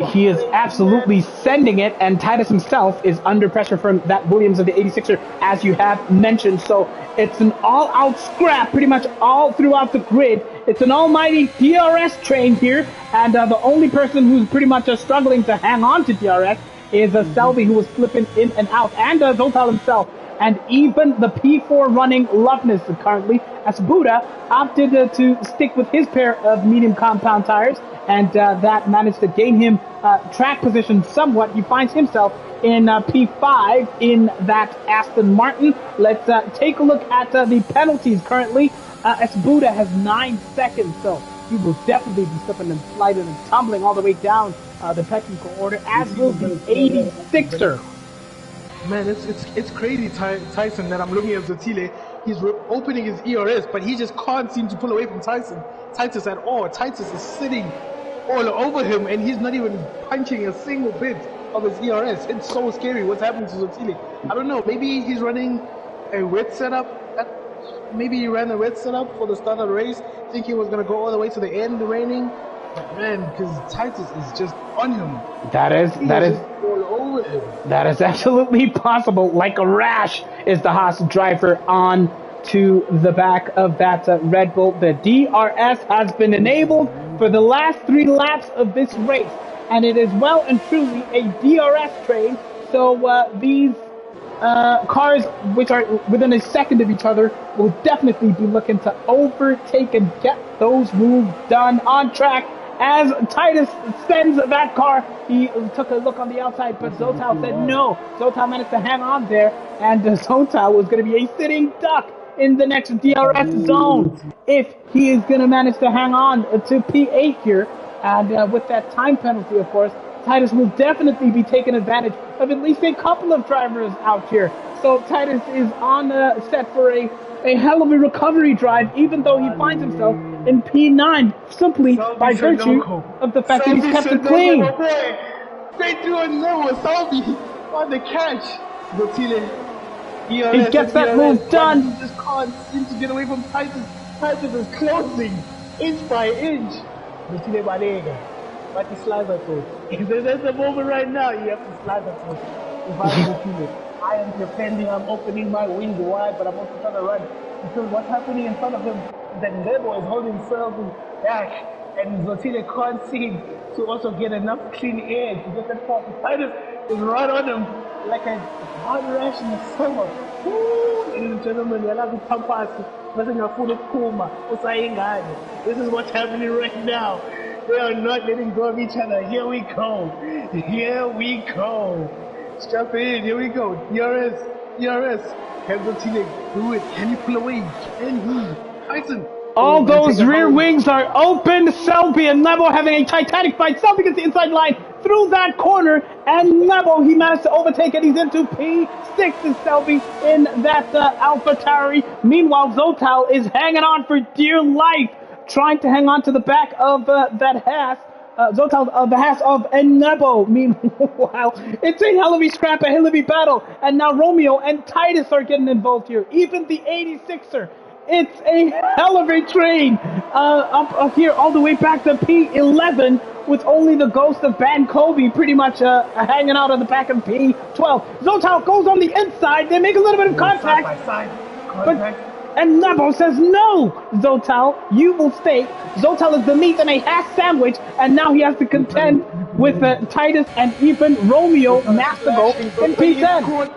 He is absolutely sending it, and Titus himself is under pressure from that Williams of the 86er, as you have mentioned. So it's an all-out scrap, pretty much all throughout the grid. It's an almighty DRS train here, and the only person who's pretty much struggling to hang on to DRS is Selby, who was flipping in and out, and Zotal himself. And even the P4 running Loveness currently, as Buddha opted to stick with his pair of medium compound tires, and that managed to gain him track position somewhat. He finds himself in P5 in that Aston Martin. Let's take a look at the penalties currently, as Buddha has 9 seconds, so he will definitely be slipping and sliding and tumbling all the way down the technical order, as will the 86er. Man, it's crazy, Tyson, that I'm looking at Zotile. He's opening his ERS, but he just can't seem to pull away from Titus at all. Titus is sitting all over him, and he's not even punching a single bit of his ERS. It's so scary what's happening to Zotile. I don't know, maybe he's running a wet setup. Maybe he ran a wet setup for the start of the race, thinking he was going to go all the way to the end, the raining. But man, because Titus is just on him. That is all over him. That is absolutely possible. Like a rash is the Haas driver on to the back of that Red Bull. The DRS has been enabled for the last 3 laps of this race, and it is well and truly a DRS train. So these cars, which are within a second of each other, will definitely be looking to overtake and get those moves done on track. As Titus sends that car, he took a look on the outside, but Zotal said no. Zotal managed to hang on there, and Zotal was going to be a sitting duck in the next DRS zone if he is going to manage to hang on to P8 here. And with that time penalty, of course, Titus will definitely be taking advantage of at least a couple of drivers out here. So Titus is on set for a hell of a recovery drive, even though he finds himself in P9 simply by virtue of the fact that he's kept it clean. Straight through a no, Salvi on the catch. He gets that move done. He just can't seem to get away from Titus. Titus is closing inch by inch. But he slides at those. There's a moment right now you have to slide at those. I am defending, I'm opening my wings wide, but I'm also trying to run. Because what's happening in front of him is that Nebo is holding himself back, and Zotile can't seem to also get enough clean air to get that pop. Titus is right on him like a hot rash in the summer. Woo! Ladies and gentlemen, you're allowed to pump us. This is what's happening right now. They are not letting go of each other. Here we go. Here we go. Strap in. Here we go. DRS. Can Zotile do it? Can he pull away? Can he? Tyson. All those rear wings are open. Selby and Nebo having a titanic fight. Selby gets the inside line through that corner, and Nebo, he managed to overtake it. He's into P6 is Selby in that AlphaTauri. Meanwhile, Zotal is hanging on for dear life, trying to hang on to the back of that Haas. Zotal, the Haas of Nebo. Meanwhile, it's a hell of a scrap, a hell of a battle. And now Romeo and Titus are getting involved here. Even the 86er. It's a hell of a train up here all the way back to P11 with only the ghost of Van Kobe pretty much hanging out on the back of P12. Zotal goes on the inside. They make a little bit of contact. And Nebo says, no, Zotal, you will stay. Zotal is the meat in a Haas sandwich, and now he has to contend with Titus and even Romeo Mastigo in P10.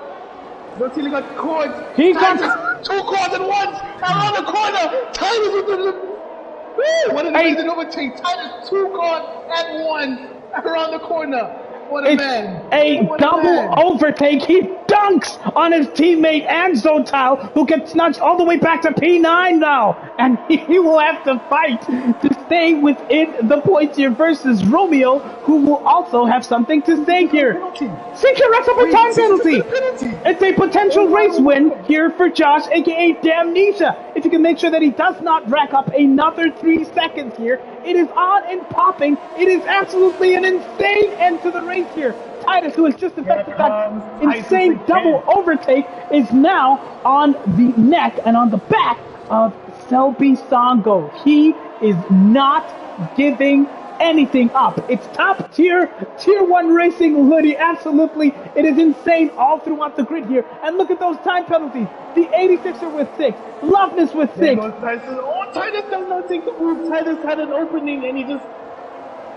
Zotile got caught. He got 2 cars at once around the corner. Titus with the what an amazing overtake. Titus 2 cars at once around the corner. What a It's man. a What a double man. overtake. He dunks on his teammate and Zotal, who gets nudged all the way back to P9 now. And he will have to fight to stay within the points here versus Romeo, who will also have something to say here. CK racks up a time penalty. It's a potential race win here for Josh, aka Damnesia. If he can make sure that he does not rack up another 3 seconds here, it is on and popping. It is absolutely an insane end to the race here. Titus, who has just effected that insane double overtake, is now on the neck and on the back of Selby Songo. He is not giving anything up. It's top tier 1 racing, Hoodie. Absolutely. It is insane all throughout the grid here. And look at those time penalties. The 86er with 6. Loveness with 6. Titus does not take the move. Titus had an opening and he just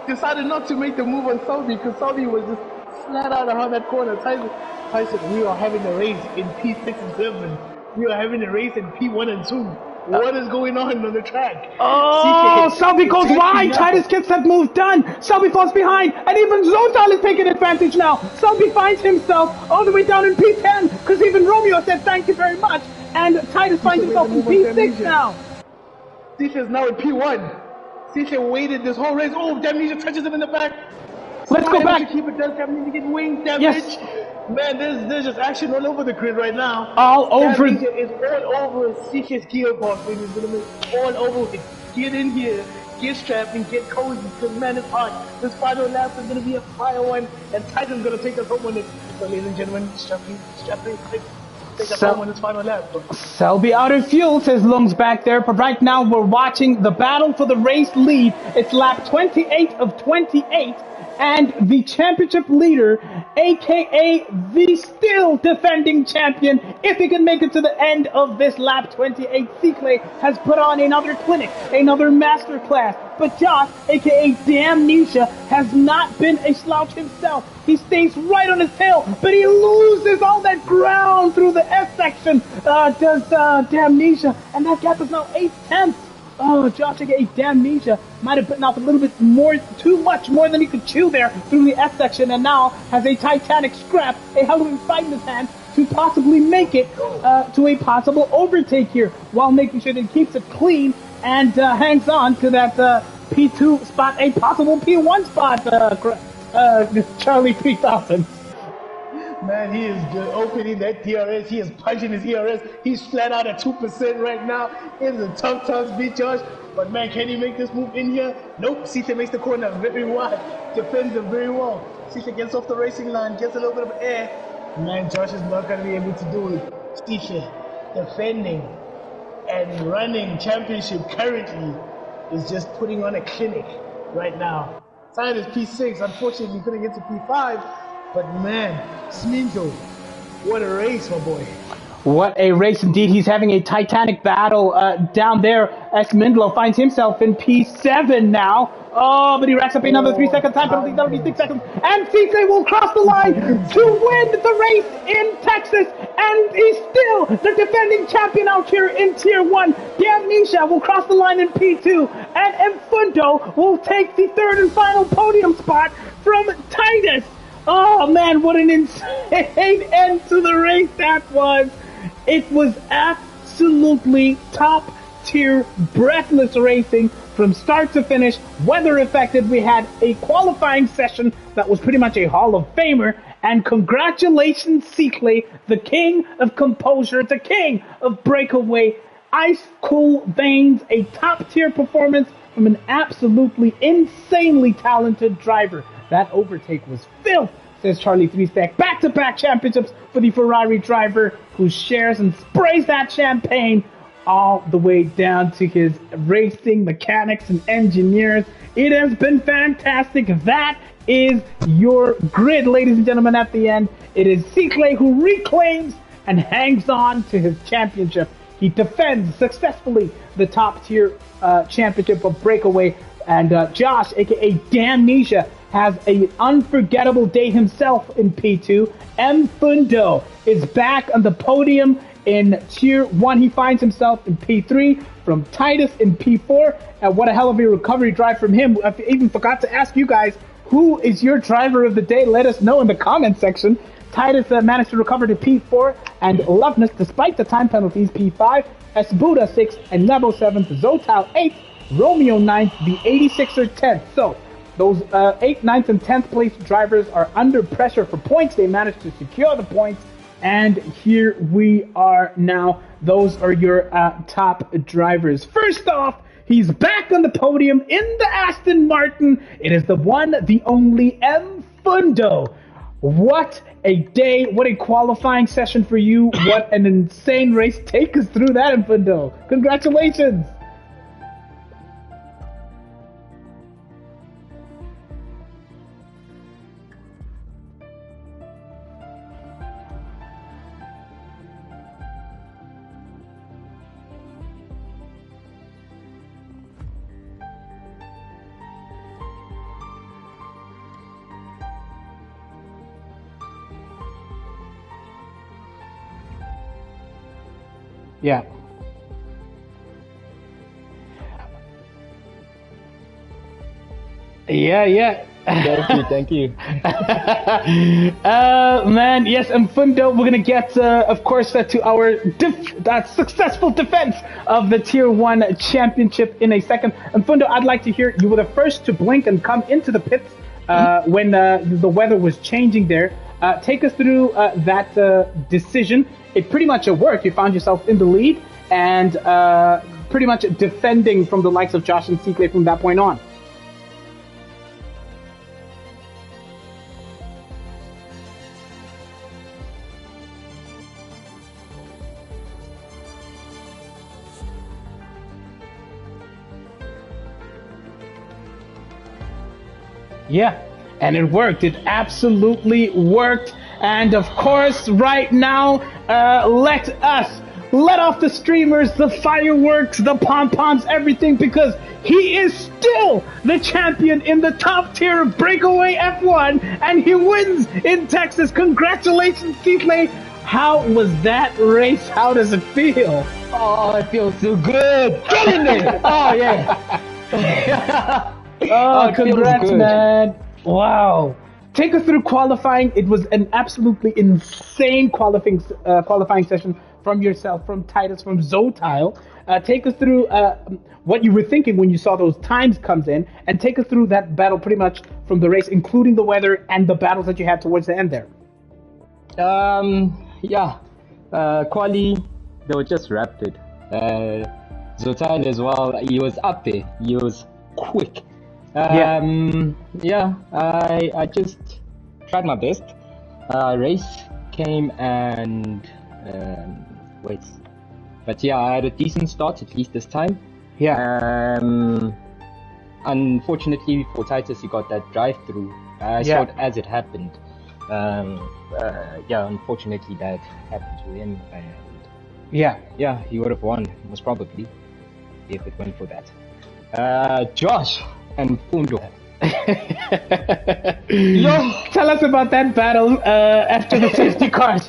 decided not to make the move on Selby because Selby was just flat out around that corner. Tyson, we are having a race in P6 and 7. We are having a race in P1 and 2. What is going on the track? Oh, Selby goes wide. Titus gets that move done. Selby falls behind, and even Zotal is taking advantage now. Selby finds himself all the way down in P10 because even Romeo said thank you very much, and Titus finds himself in P6 now. Sisha is now in P1. Sisha waited this whole race. Oh, Damnesia touches him in the back. Let's go back. To keep it down. Damnesia getting wing damage. Yes. Man, there's just action all over the grid right now. All over. It's all over Sisha's gearbox. It's gonna be all over it. Get in here, get strapped, and get cozy. Because man, it's hot. This final lap is gonna be a fire one, and Titan's gonna take us home on it. So, ladies and gentlemen, strap in, take us home on this final lap. Selby out of fuel, says Lungs back there. But right now, we're watching the battle for the race lead. It's lap 28 of 28. And the championship leader, aka the still defending champion, if he can make it to the end of this lap 28, Cyclé has put on another clinic, another masterclass. But Josh, aka Damnesia, has not been a slouch himself. He stays right on his tail, but he loses all that ground through the S section. Does Damnesia, and that gap is now 8/10. Oh, Josh, aka Damnesia, might have bitten off a little bit more, too much more than he could chew there through the F section, and now has a titanic scrap, a hell of a fight in his hand to possibly make it to a possible overtake here, while making sure that he keeps it clean and hangs on to that P2 spot, a possible P1 spot, Charlie 3000. Man, he is just opening that DRS. He is punching his ERS. He's flat out at 2% right now. It's a tough beat, Josh. But man, can he make this move in here? Nope. Sisha makes the corner very wide. Defends him very well. Sisha gets off the racing line, gets a little bit of air. Man, Josh is not going to be able to do it. Sisha, defending and running championship currently, is just putting on a clinic right now. Side is P6. Unfortunately, he couldn't get to P5. But man, Sminto, what a race, my boy. What a race indeed. He's having a titanic battle down there as Mindlo finds himself in P7 now. Oh, but he racks up another 3 second time penalty, that'll be 6 seconds. And CK will cross the line to win the race in Texas. And he's still the defending champion out here in Tier 1. Damnesia will cross the line in P2. And Mfundo will take the third and final podium spot from Titus. Oh man, what an insane end to the race that was. It was absolutely top tier, breathless racing from start to finish. Weather affected, we had a qualifying session that was pretty much a Hall of Famer. And congratulations, Cyclé, the king of composure, the king of breakaway, ice cool veins, a top tier performance from an absolutely insanely talented driver. That overtake was filth, says Charlie 3-Stack. Back-to-back championships for the Ferrari driver who shares and sprays that champagne all the way down to his racing mechanics and engineers. It has been fantastic. That is your grid, ladies and gentlemen, at the end. It is Cyclé who reclaims and hangs on to his championship. He defends successfully the top-tier championship of Breakaway. And Josh, a.k.a. Damnesia, has an unforgettable day himself in P2. Mfundo is back on the podium in Tier 1. He finds himself in P3 from Titus in P4. And what a hell of a recovery drive from him. I even forgot to ask you guys, Who is your driver of the day? Let us know in the comment section. Titus managed to recover to P4, and Loveness, despite the time penalties, P5, Esbuda 6th, and Nebo 7th, Zotal 8th, Romeo 9th, the 86er 10th. So, those 8th, 9th, and 10th place drivers are under pressure for points. They managed to secure the points, and here we are now. Those are your top drivers. First off, he's back on the podium in the Aston Martin. It is the one, the only M. Fundo. What a day, what a qualifying session for you. What an insane race. Take us through that, M. Fundo. Congratulations. Yeah. Yeah. Thank you. Man, yes, Mfundo, we're gonna get, of course, to our successful defense of the Tier 1 championship in a second. Mfundo, I'd like to hear, you were the first to blink and come into the pits when the weather was changing there. Take us through that decision. It pretty much worked. You found yourself in the lead and pretty much defending from the likes of Josh and Seekley from that point on. Yeah, and it worked. It absolutely worked. And of course, right now, let off the streamers, the fireworks, the pom-poms, everything, because he is still the champion in the top tier of Breakaway F1, and he wins in Texas. Congratulations, Seekley. How was that race? How does it feel? Oh, it feels so good. Get in there. Oh, yeah. Oh, congrats, man. Wow. Take us through qualifying. It was an absolutely insane qualifying session from yourself, from Titus, from Zotile. Take us through what you were thinking when you saw those times comes in, and take us through that battle pretty much from the race, including the weather and the battles that you had towards the end there. Quali, they were just rapid. Zotile as well, he was up there. He was quick. I just tried my best. Race came and but yeah, I had a decent start, at least this time. Yeah. Unfortunately for Titus, he got that drive through. I saw it as it happened. Unfortunately that happened to him, and he would have won, most probably, if it went for that. Josh and Fundo. Tell us about that battle after the safety cars.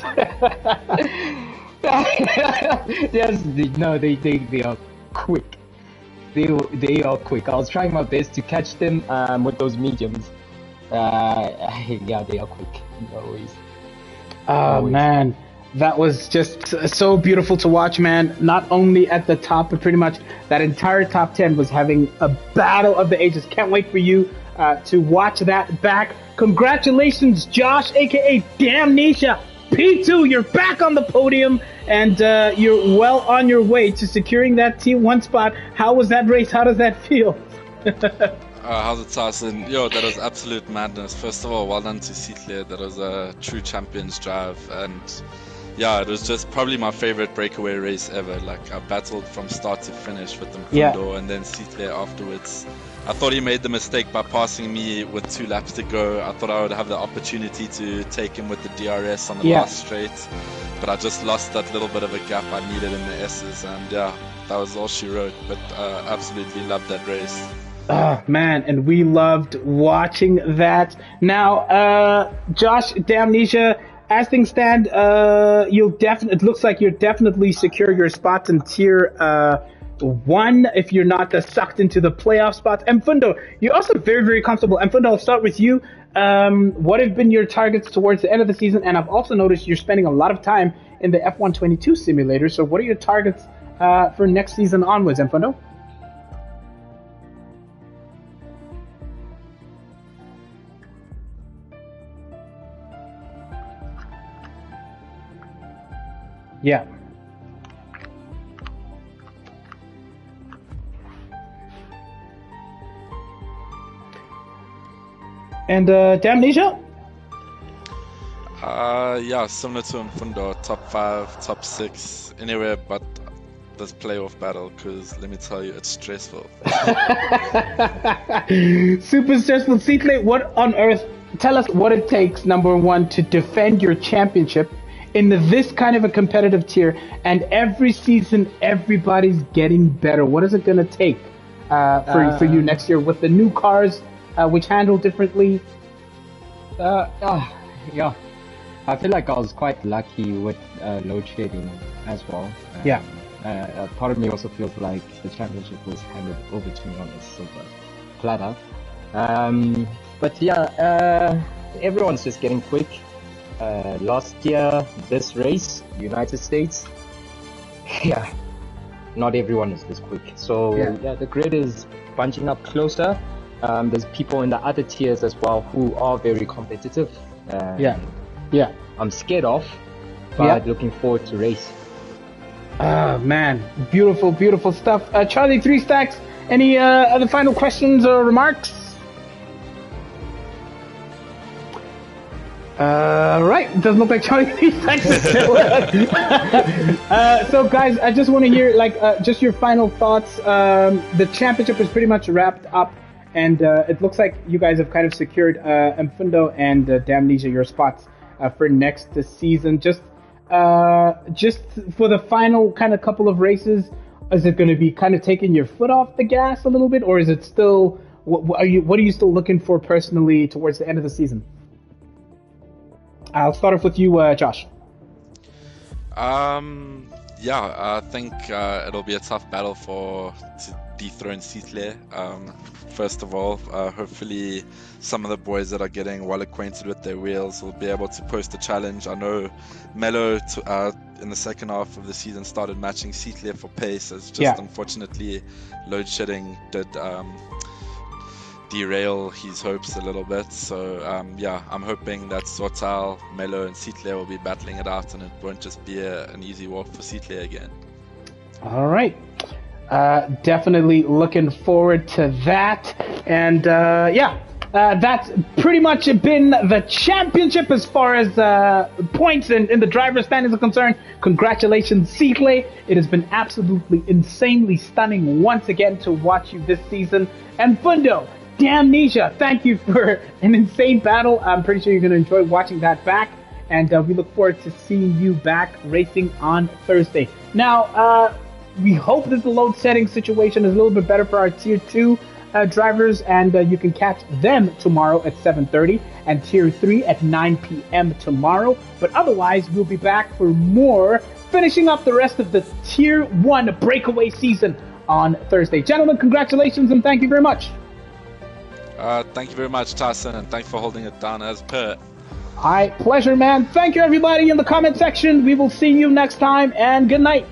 Yes, they are quick. They are quick. I was trying my best to catch them with those mediums. They are quick. Always. Man. That was just so beautiful to watch, man. Not only at the top, but pretty much that entire top 10 was having a battle of the ages. Can't wait for you to watch that back. Congratulations, Josh, aka Damnesia. P2, you're back on the podium, and you're well on your way to securing that T1 spot. How was that race? How does that feel? How's it, Tyson? Yo, that was absolute madness. First of all, well done to Seekley. That was a true champion's drive, and yeah, it was just probably my favorite breakaway race ever. Like, I battled from start to finish with Mfundo and then Seekley afterwards. I thought he made the mistake by passing me with 2 laps to go. I thought I would have the opportunity to take him with the DRS on the last straight, but I just lost that little bit of a gap I needed in the S's, and yeah, that was all she wrote. But absolutely loved that race. Oh, man, and we loved watching that. Now, Josh, Damnesia, as things stand, it looks like you'll definitely secure your spots in tier 1 if you're not sucked into the playoff spots. Mfundo, you're also very, very comfortable. Mfundo, I'll start with you. What have been your targets towards the end of the season? And I've also noticed you're spending a lot of time in the F1 22 simulator. So what are your targets for next season onwards, Mfundo? Yeah. And Damnesia? Yeah, similar to Mfundo, top 5, top 6, anywhere but this playoff battle, because let me tell you, it's stressful. Super stressful. Seatley, what on earth? Tell us what it takes, number 1, to defend your championship in this kind of a competitive tier, and every season everybody's getting better. What is it going to take for you next year with the new cars, which handle differently? Yeah, I feel like I was quite lucky with load shedding as well. Yeah. Part of me also feels like the championship was handed over to me on a silver platter. But yeah, everyone's just getting quick. Last year, this race, United States, yeah, not everyone is this quick. So yeah, the grid is bunching up closer. There's people in the other tiers as well who are very competitive. Yeah. I'm scared of, but looking forward to race. Oh man, beautiful, beautiful stuff. Charlie 3 Stacks, any other final questions or remarks? Right, it doesn't look like Charlie 3 Stacks is still so guys, I just want to hear just your final thoughts. The championship is pretty much wrapped up, and it looks like you guys have kind of secured Mfundo and Damnesia your spots for next season. Just for the final kind of couple of races, is it going to be kind of taking your foot off the gas a little bit, or is it still what are you still looking for personally towards the end of the season? I'll start off with you, Josh. Yeah, I think it'll be a tough battle to dethrone Seatley. First of all, hopefully some of the boys that are getting well acquainted with their wheels will be able to post a challenge. I know Melo in the second half of the season started matching Seatley for pace, as just unfortunately load shedding did derail his hopes a little bit. So yeah, I'm hoping that Sotal, Melo and Seatley will be battling it out, and it won't just be an easy walk for Seatley again. All right. Definitely looking forward to that. And that's pretty much been the championship as far as points in the driver's standings are concerned. Congratulations, Seatley. It has been absolutely insanely stunning once again to watch you this season. And Fundo, Damnesia, thank you for an insane battle. I'm pretty sure you're going to enjoy watching that back. And we look forward to seeing you back racing on Thursday. Now, we hope that the load setting situation is a little bit better for our Tier 2 drivers, and you can catch them tomorrow at 7:30 and Tier 3 at 9 p.m. tomorrow. But otherwise, we'll be back for more, finishing up the rest of the Tier 1 breakaway season on Thursday. Gentlemen, congratulations and thank you very much. Thank you very much, Tyson, and thanks for holding it down as per. Pleasure, man. Thank you, everybody, in the comment section. We will see you next time, and good night.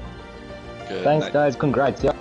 Thanks, guys. Congrats. Yeah.